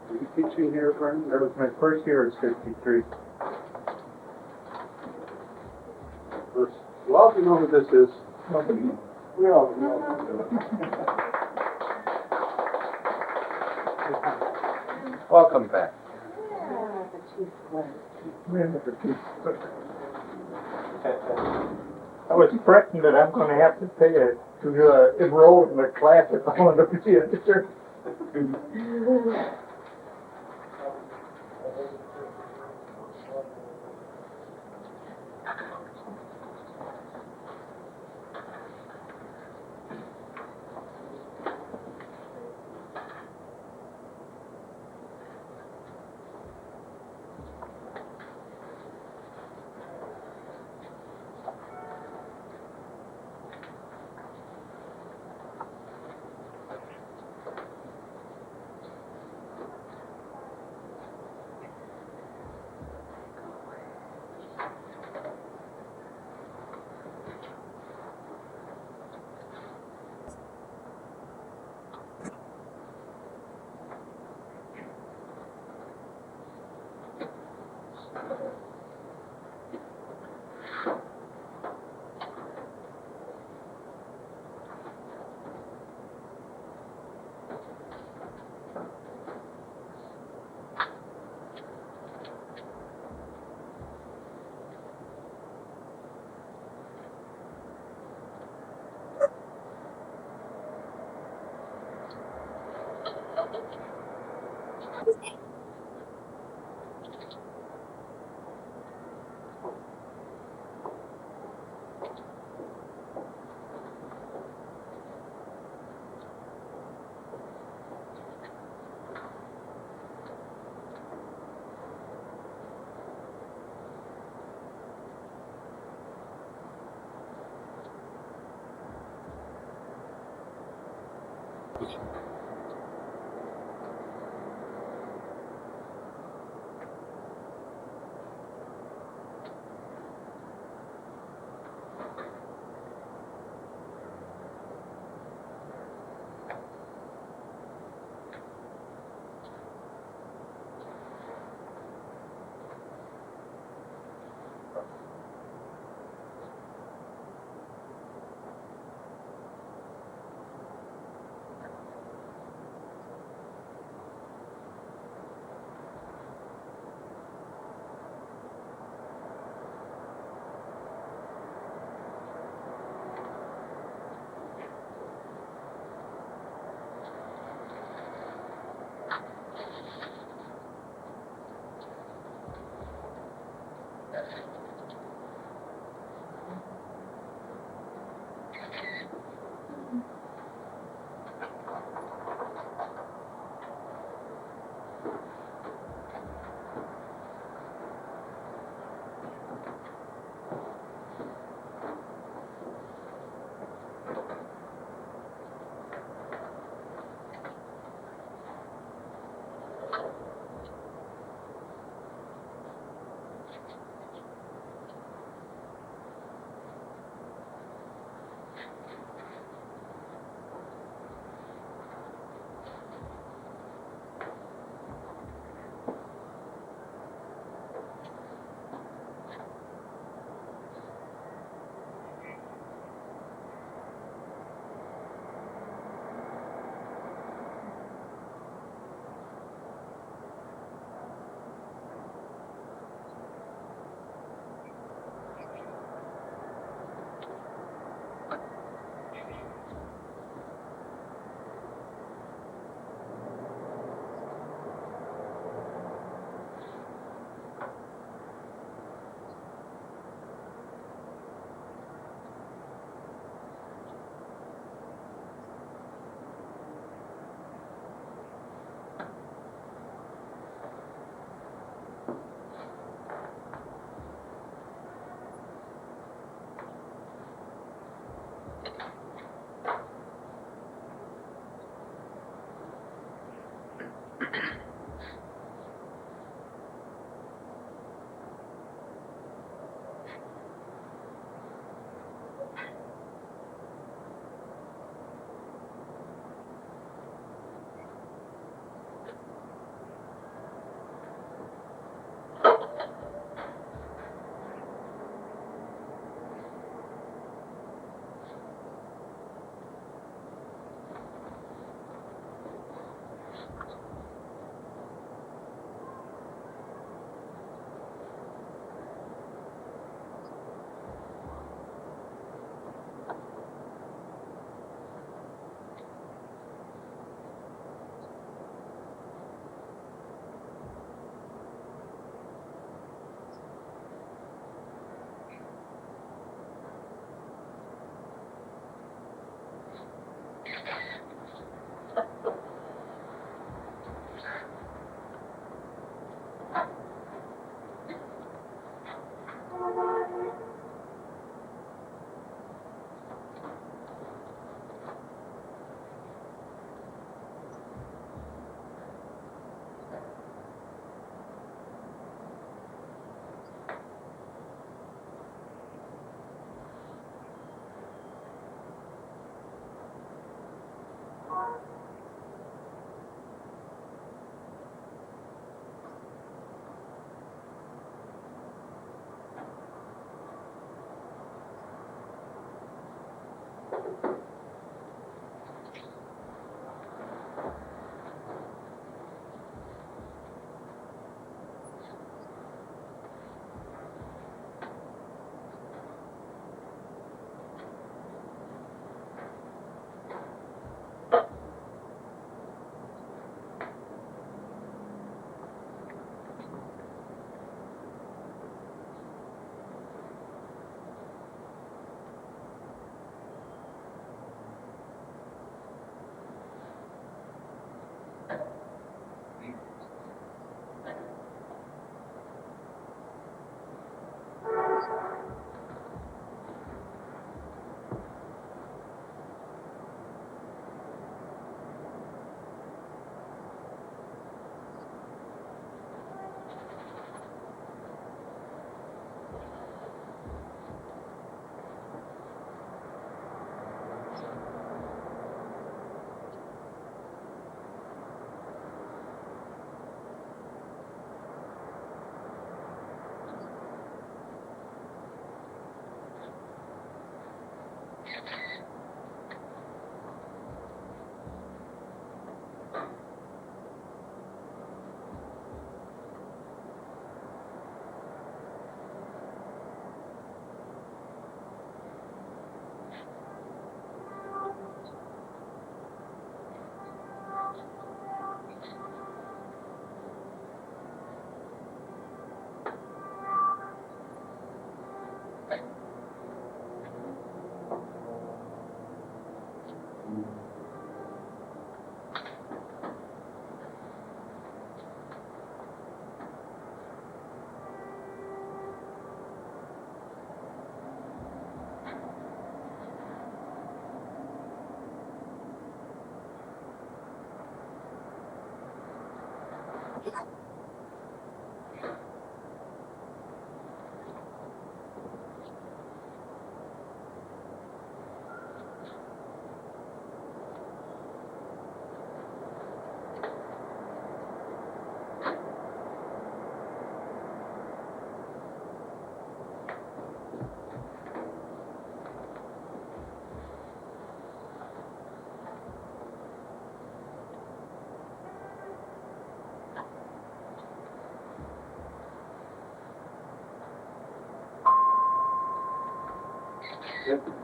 Were you teaching here, Brian? That was my first year at 63. Well, you know who this is. Nobody. We all know. Welcome back. I was threatened that I'm going to have to pay to enroll in a class if I want to be a teacher.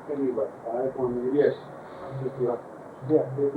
Maybe about 5 more minutes. Yes. Yeah.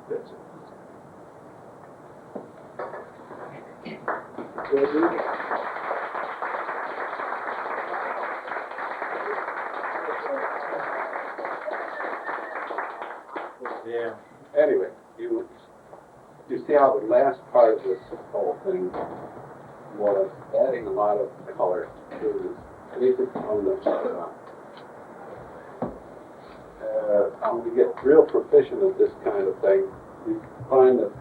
That's it. Yeah. Anyway, you see how the last part of this whole thing was adding a lot of color to basic tone of when you get real proficient at this kind of thing, you find that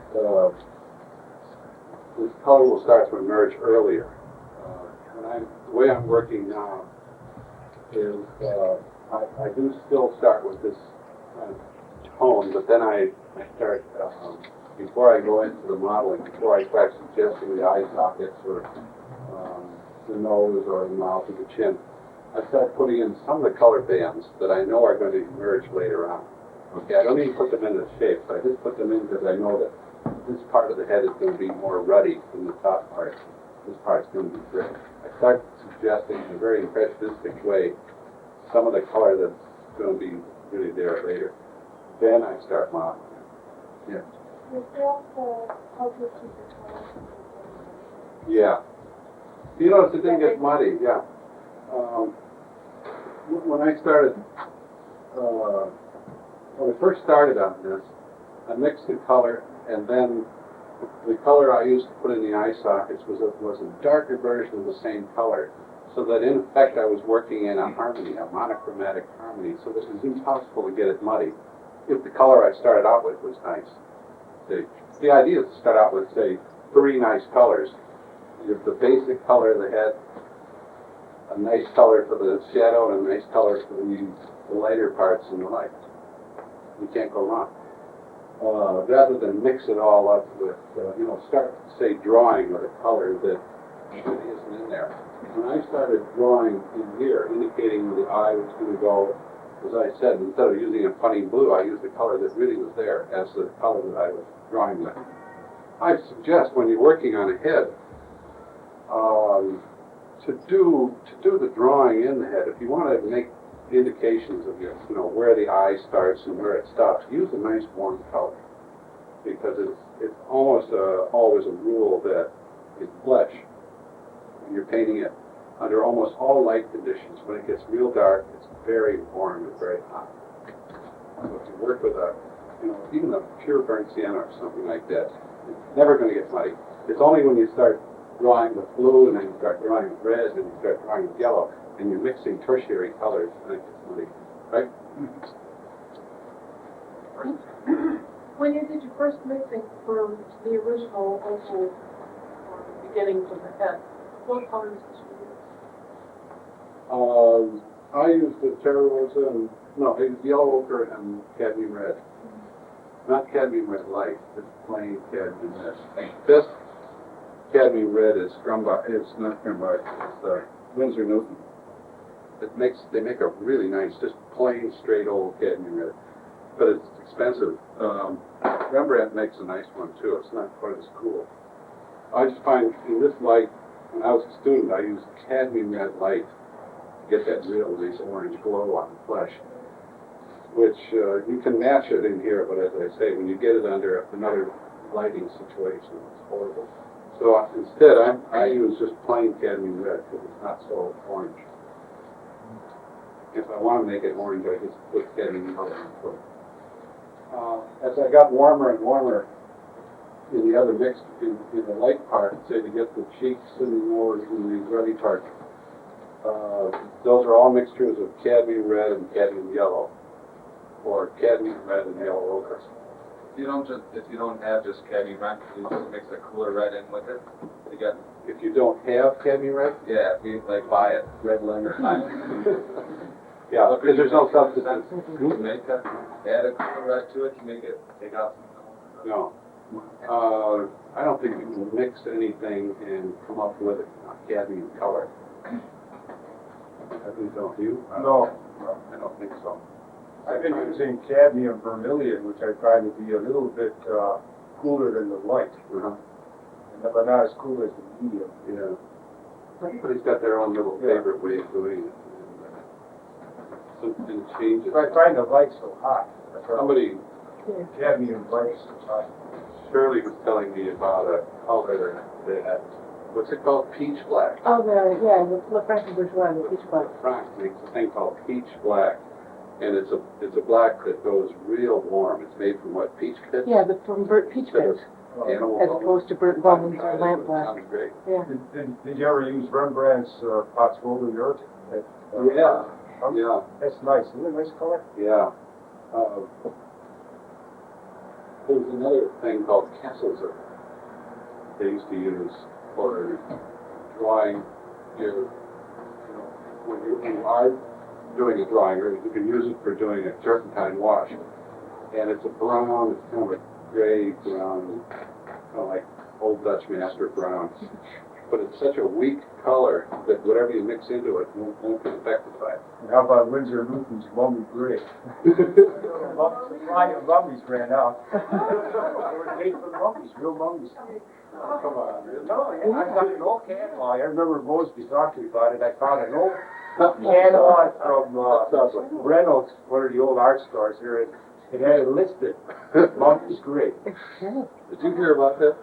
this color will start to emerge earlier. The way I'm working now is I do still start with this kind of tone, but then I start, before I go into the modeling, before I start suggesting the eye sockets or the nose or the mouth or the chin, I start putting in some of the color bands that I know are going to emerge later on. Okay, I don't even put them in the shapes. I just put them in because I know that this part of the head is going to be more ruddy than the top part. This part's going to be gray. I start suggesting in a very impressionistic way some of the color that's going to be really there later. Then I start modeling. Yeah. Yeah. You notice it didn't get muddy, yeah. When I started, when I first started on this, I mixed the color, and then the color I used to put in the eye sockets was a darker version of the same color, so that in effect I was working in a harmony, a monochromatic harmony, so that it was impossible to get it muddy if the color I started out with was nice. The idea is to start out with, say, 3 nice colors. You have the basic color of the head, a nice color for the shadow, and a nice color for the lighter parts and the light. You can't go wrong. Rather than mix it all up with, start, say, drawing with a color that isn't in there. When I started drawing in here, indicating where the eye was going to go, as I said, instead of using a funny blue, I used the color that really was there as the color that I was drawing with. I suggest when you're working on a head, to do the drawing in the head, if you want to make indications of where the eye starts and where it stops, use a nice warm color, because it's almost always a rule that in flesh, when you're painting it under almost all light conditions, when it gets real dark, it's very warm and very hot. So if you work with even a pure burnt sienna or something like that, it's never going to get muddy. It's only when you start drawing with blue, and then you start drawing with red, and you start drawing with yellow, and you're mixing tertiary colors, and it gets muddy, right? When you did your first mixing for the original opal beginning from the head, what colors did you use? I used the terrarosa and, no, it was yellow ochre and cadmium red. Not cadmium red light, it's plain cadmium red. This cadmium red is it's not Grumbach, it's Winsor Newton. They make a really nice, just plain, straight old cadmium red. But it's expensive. Rembrandt makes a nice one too, it's not quite as cool. I just find in this light, when I was a student, I used cadmium red light to get that real nice orange glow on the flesh, which you can match it in here, but as I say, when you get it under another lighting situation, it's horrible. So instead, I use just plain cadmium red because it's not so orange. If I want to make it orange, I just put cadmium color on it. As I got warmer and warmer in the other mix, in the light part, say to get the cheeks and the nose and the ruddy part, those are all mixtures of cadmium red and cadmium yellow, or cadmium red and yellow ochre. If you don't have just cadmium red, you just mix a cooler red in with it. If you don't have cadmium red, Yeah, if you buy it. red lemon. Yeah, because there's no substitute. Add a cooler red to it, you make it take out. No. I don't think you can mix anything and come up with a cadmium color. I think don't you? No, I don't think so. I've been using cadmium vermilion, which I find to be a little bit cooler than the light, but not as cool as the medium. Yeah. Everybody's got their own little favorite way of doing it. Something changes. I find the light so hot. Somebody, Cadmium light is so hot. Shirley was telling me about a color that, what's it called? Peach black. Oh, the French bourgeois, the peach black. France makes a thing called peach black, and it's a black that goes real warm. It's made from what, peach pits? Yeah, from burnt peach pits, Animal as bones. opposed to burnt bones or lamp black. Sounds great. Yeah. Did you ever use Rembrandt's Potswold Yurt? Yeah. Yeah. That's nice. Isn't it a nice color? Yeah. There's another thing called castles they used to use for drawing when you are doing a drawing, or you can use it for doing a turpentine wash. And it's a brown, it's kind of a gray brown, kind of like old Dutch master brown. But it's such a weak color that whatever you mix into it won't be affected by it. And how about Winsor Newton's Mummy Gray? Supply of mummies ran out. They were made for mummies, real mummies. Come on, really? No, yeah, I got an old catalog. I remember Mosby talking about it. I found an old catalog from Reynolds, one of the old art stores here. It had it listed. Mummies Gray. Did you hear about that?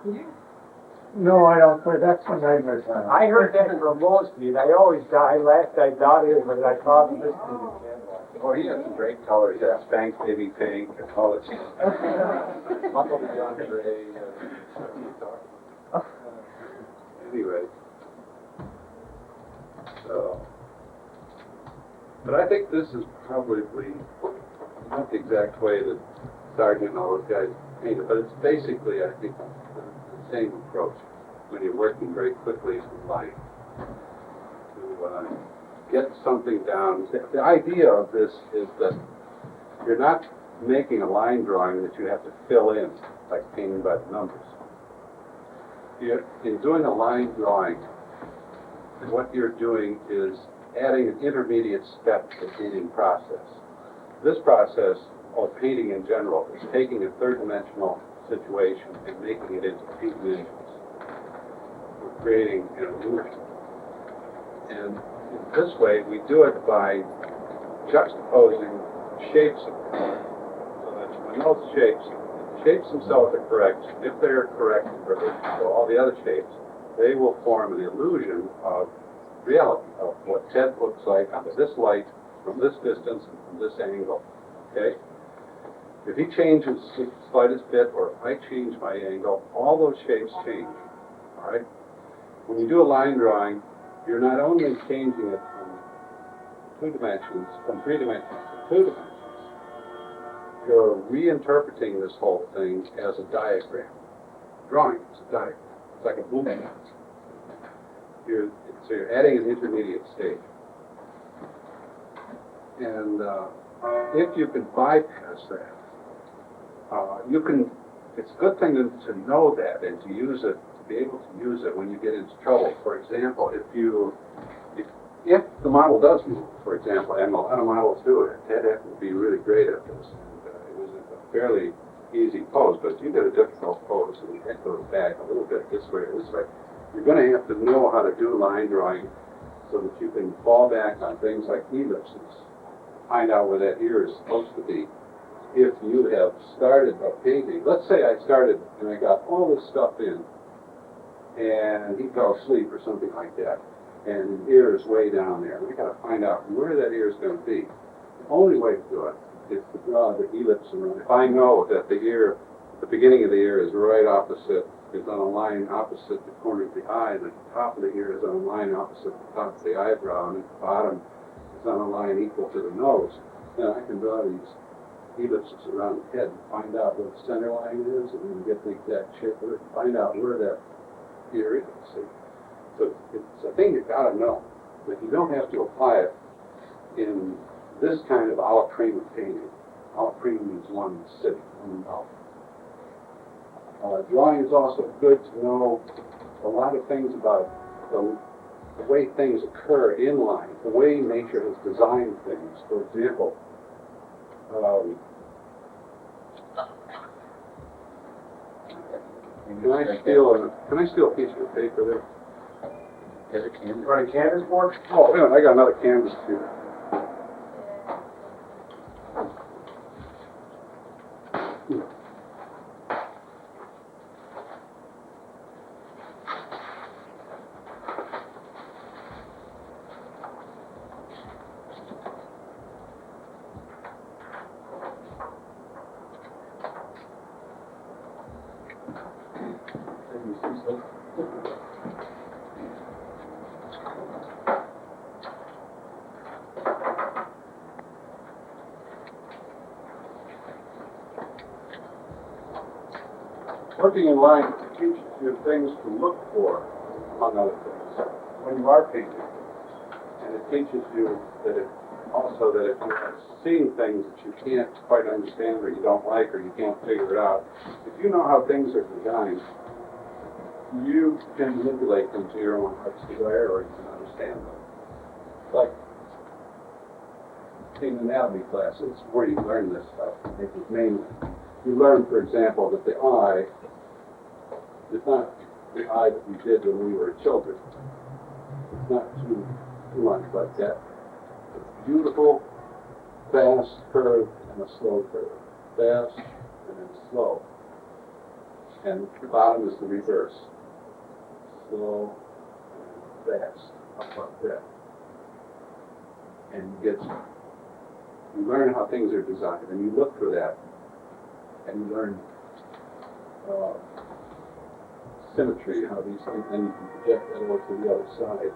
No, I don't, but that's what I missed. I heard that from Mosby, and I laughed, I doubted it, but I thought it listed in the catalog. Oh, he has some great colors. He has Spanx Baby Pink and all that stuff. Muckle Beyond Gray. Anyway. So. But I think this is probably not the exact way that Sargent and all those guys painted, but it's basically, I think, the same approach when you're working very quickly in light to get something down. The idea of this is that you're not making a line drawing that you have to fill in, like painting by the numbers. In doing a line drawing, what you're doing is adding an intermediate step to the painting process. This process, or painting in general, is taking a third-dimensional situation and making it into 2 dimensions. We're creating an illusion. And this way, we do it by juxtaposing shapes of color. So that when those shapes themselves are correct, if they are correct in relation to all the other shapes, they will form an illusion of reality, of what Ted looks like under this light, from this distance, and from this angle. Okay? If he changes the slightest bit, or if I change my angle, all those shapes change. All right? When you do a line drawing, you're not only changing it from 3 dimensions to 2 dimensions, you're reinterpreting this whole thing as a diagram. Drawing is a diagram. It's like a boomerang. So you're adding an intermediate stage. And if you can bypass that, it's a good thing to know that and to use it, to be able to use it when you get into trouble. For example, if the model does move, for example, and a lot of models do it, Ted happened to be really great at this. And it was a fairly easy pose, but if you did a difficult pose and you had to go back a little bit this way or this way, you're going to have to know how to do line drawing so that you can fall back on things like ellipses, find out where that ear is supposed to be. If you have started a painting, let's say I started and I got all this stuff in, and he fell asleep or something like that, and the ear is way down there. We got to find out where that ear is going to be. The only way to do it is to draw the ellipse around. If I know that the beginning of the ear is right opposite, is on a line opposite the corner of the eye, and the top of the ear is on a line opposite the top of the eyebrow, and at the bottom is on a line equal to the nose, then I can draw these ellipses around the head and find out where the center line is, and then get the exact shape of it, and find out where that ear is. See? So it's a thing you've got to know, but you don't have to apply it in this kind of a la prima painting. A la prima means one sitting, one mouth. Drawing is also good to know a lot of things about the way things occur in line, the way nature has designed things. For example, can I steal a piece of paper there? Get a canvas. You want a canvas board? Oh, wait a minute, I got another canvas here. Working in line teaches you things to look for, among other things, when you are painting. And it teaches you that if you are seeing things that you can't quite understand or you don't like or you can't figure it out, if you know how things are designed, you can manipulate them to your own heart's desire, or you can understand them. Like in anatomy classes where you learn this stuff, mainly. You learn, for example, that the eye is not the eye that we did when we were children. It's not too much like that. It's beautiful, fast curve, and a slow curve. Fast, and then slow. And the bottom is the reverse. Slow, and fast, up like that. And you learn how things are designed, and you look for that, and you learn symmetry, how these things, and you can project that over to the other side.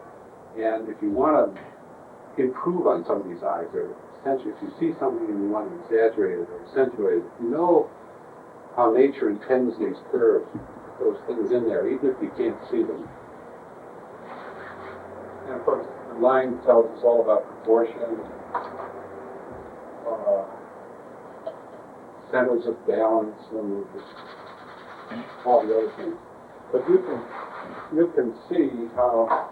And if you want to improve on some of these eyes, or essentially, if you see something and you want to exaggerate it or accentuate it, you know how nature intends these curves, those things in there, even if you can't see them. And of course, the line tells us all about proportion, centers of balance, and all the other things. But you can see how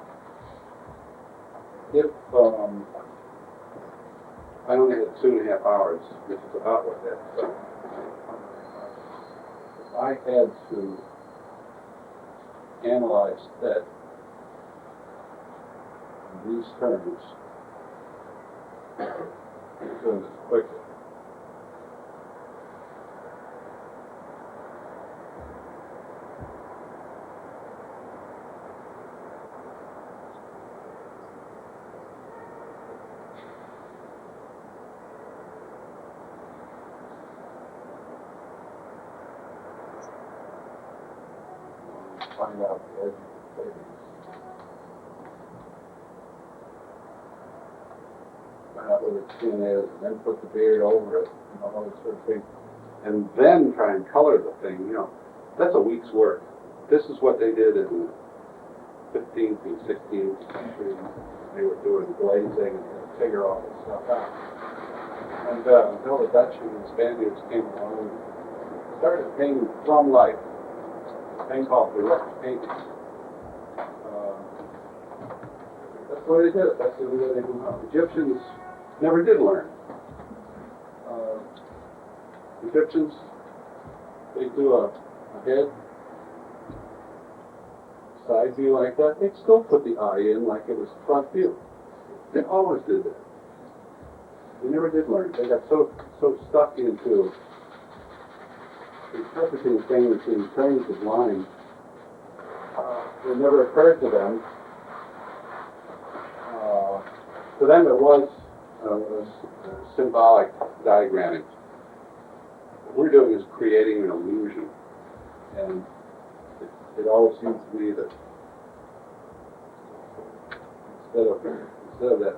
if I only had 2.5 hours, which is about what that. If I had to analyze that, loose turns. Doing this quickly. Find out the edge of the face. Find out where the chin is, and then put the beard over it, you know, all that sort of thing. And then try and color the thing, you know. That's a week's work. This is what they did in the 15th and 16th century. They were doing glazing and figure all this stuff out. And until the Dutch and the Spaniards came along and started painting from life. Thing called direct painting. That's the way they did it. That's the way they do it. Egyptians never did learn. Egyptians, they do a head, side view like that. They'd still put the eye in like it was front view. They always did that. They never did learn. They got so stuck into interpreting things in terms of lines, it never occurred to them. To them it was symbolic diagramming. What we're doing is creating an illusion. And it always seems to me that instead of that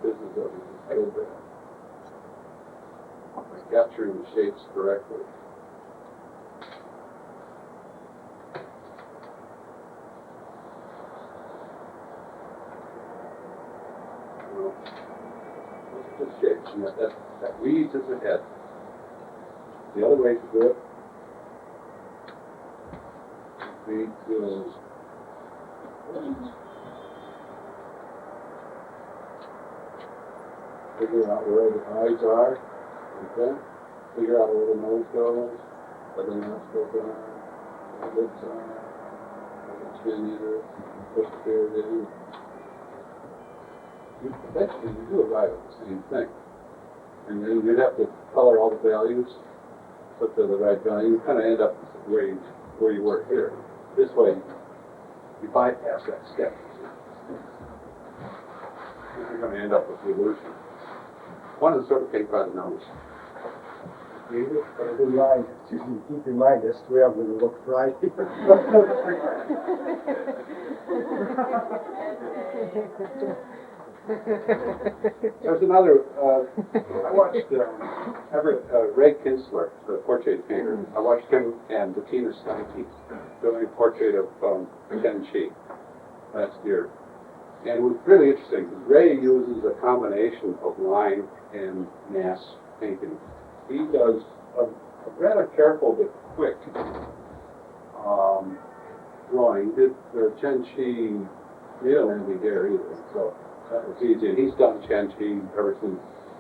business of capturing the shapes correctly. Well, those are just shapes, and that reads as a head. The other way to do it would be to figure out where the eyes are. Okay? Figure out where the nose goes, where the nostrils are, where the lips are, where the chin is, push the beard in. Eventually you do arrive at the same thing. And then you'd have to color all the values, put to the right value. You kind of end up where you were here. This way, you bypass that step. You're going to end up with the illusion. One is sort of take by the nose. But in mind, keep in mind, there's 12 will look right. There's another, I watched Ray Kinsler, the portrait painter. I watched him and Bettina Steinke doing a portrait of Chen Chi last year. And it was really interesting because Ray uses a combination of line and mass painting. He does a rather careful but quick drawing. He did Chen Chi, he didn't have any hair either, so that was easy. And he's done Chen Chi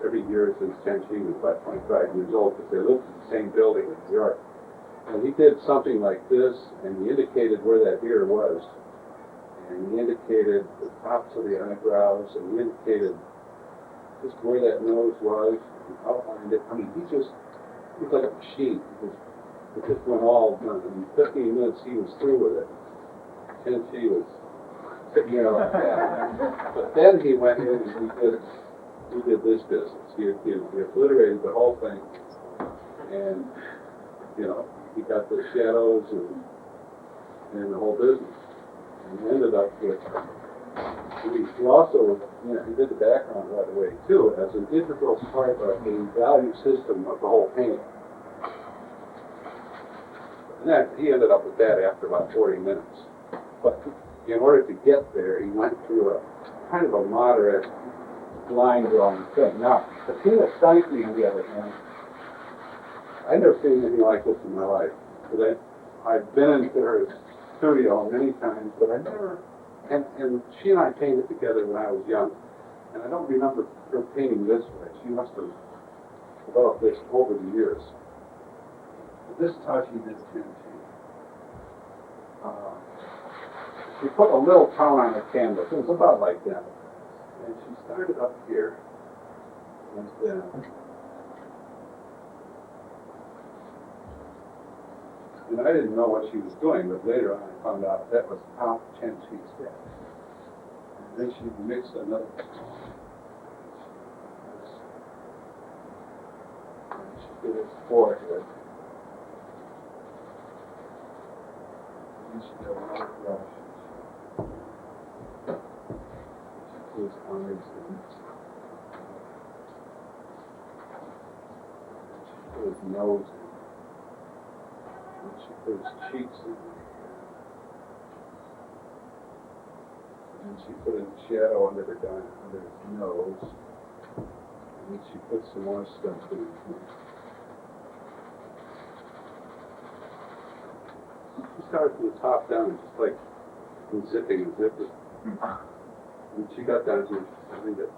every year since Chen Chi was about 25 years old, because they lived in the same building in New York. And he did something like this, and he indicated where that ear was. And he indicated the tops of the eyebrows, and he indicated just where that nose was, and outlined it. I mean, he's like a machine. It just went all done. In 15 minutes, he was through with it. Chen Chi was sitting there like that. But then he went in and he did this business. He obliterated the whole thing, and he got the shadows and the whole business. And he ended up with. He also, he did the background right away too, as an integral part of the value system of the whole painting. And then he ended up with that after about 40 minutes. But in order to get there, he went through a kind of a moderate line drawing thing. Now, Bettina Steinke, on the other hand, I've never seen anything like this in my life. Because I've been into her studio many times, but I never. And she and I painted together when I was young, and I don't remember her painting this way. She must have developed this over the years. But this is how she did Chen Chi. she put a little town on her canvas. It was about like that. And she started up here. And I didn't know what she was doing, but later on I found out that was top 10 she said. And then she mixed another. And she did his forehead. And she did another brush. She put his eyes in. And she put his nose in. And she put his cheeks in. And she put a shadow under his nose. And then she put some more stuff in his nose. She started from the top down, just like unzipping a zipper. And she got down to something that.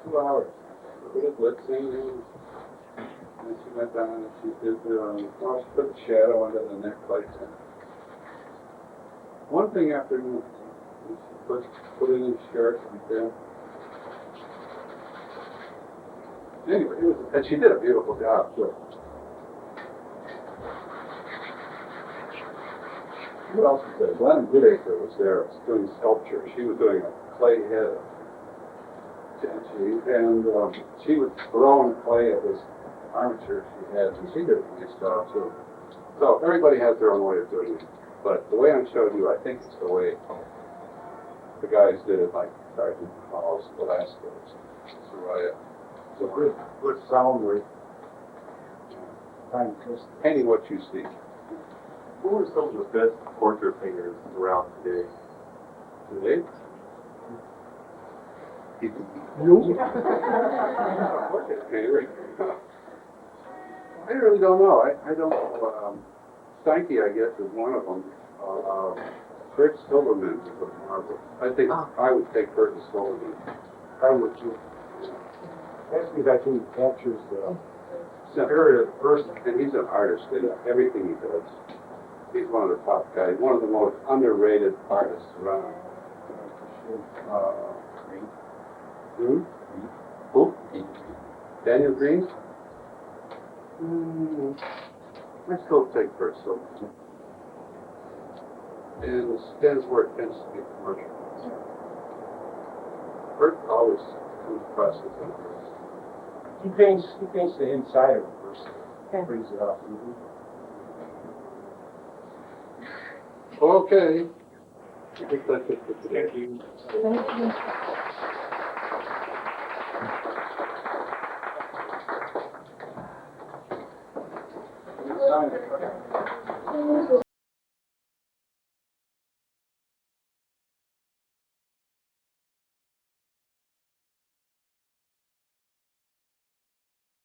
2 hours. Put his lips in. And she went down and she did, she put the shadow under the neck like that. One thing after another, she put in his shirt like that. Anyway, and she did a beautiful job, too. What else was there? Glenn Goodacre was there, doing sculpture. She was doing a clay head. And she would throw in clay at this armature she had, and she did a nice job too. So everybody has their own way of doing it. But the way I'm showing you, I think it's the way the guys did it, like Sergeant Paul's Velasquez. It's a good sound with painting what you see. Who are some of the best portrait painters around today? Today? You? Portrait painter. I really don't know. I don't know. Steinke, I guess, is one of them. Kurt Silverman is a marvel. I think I would take Kurt Silverman. I would too. That's because I think he captures the spirit of the person. And he's an artist in everything he does. He's one of the top guys, one of the most underrated artists around. Who? Daniel Green? I still take Kurt Silverman. And Stan's work tends to be commercial. Kurt always comes across as an artist. He paints the inside of a person. Okay. Brings it up. Okay. I think that's it for today. Thank you. Thank you. Sign it.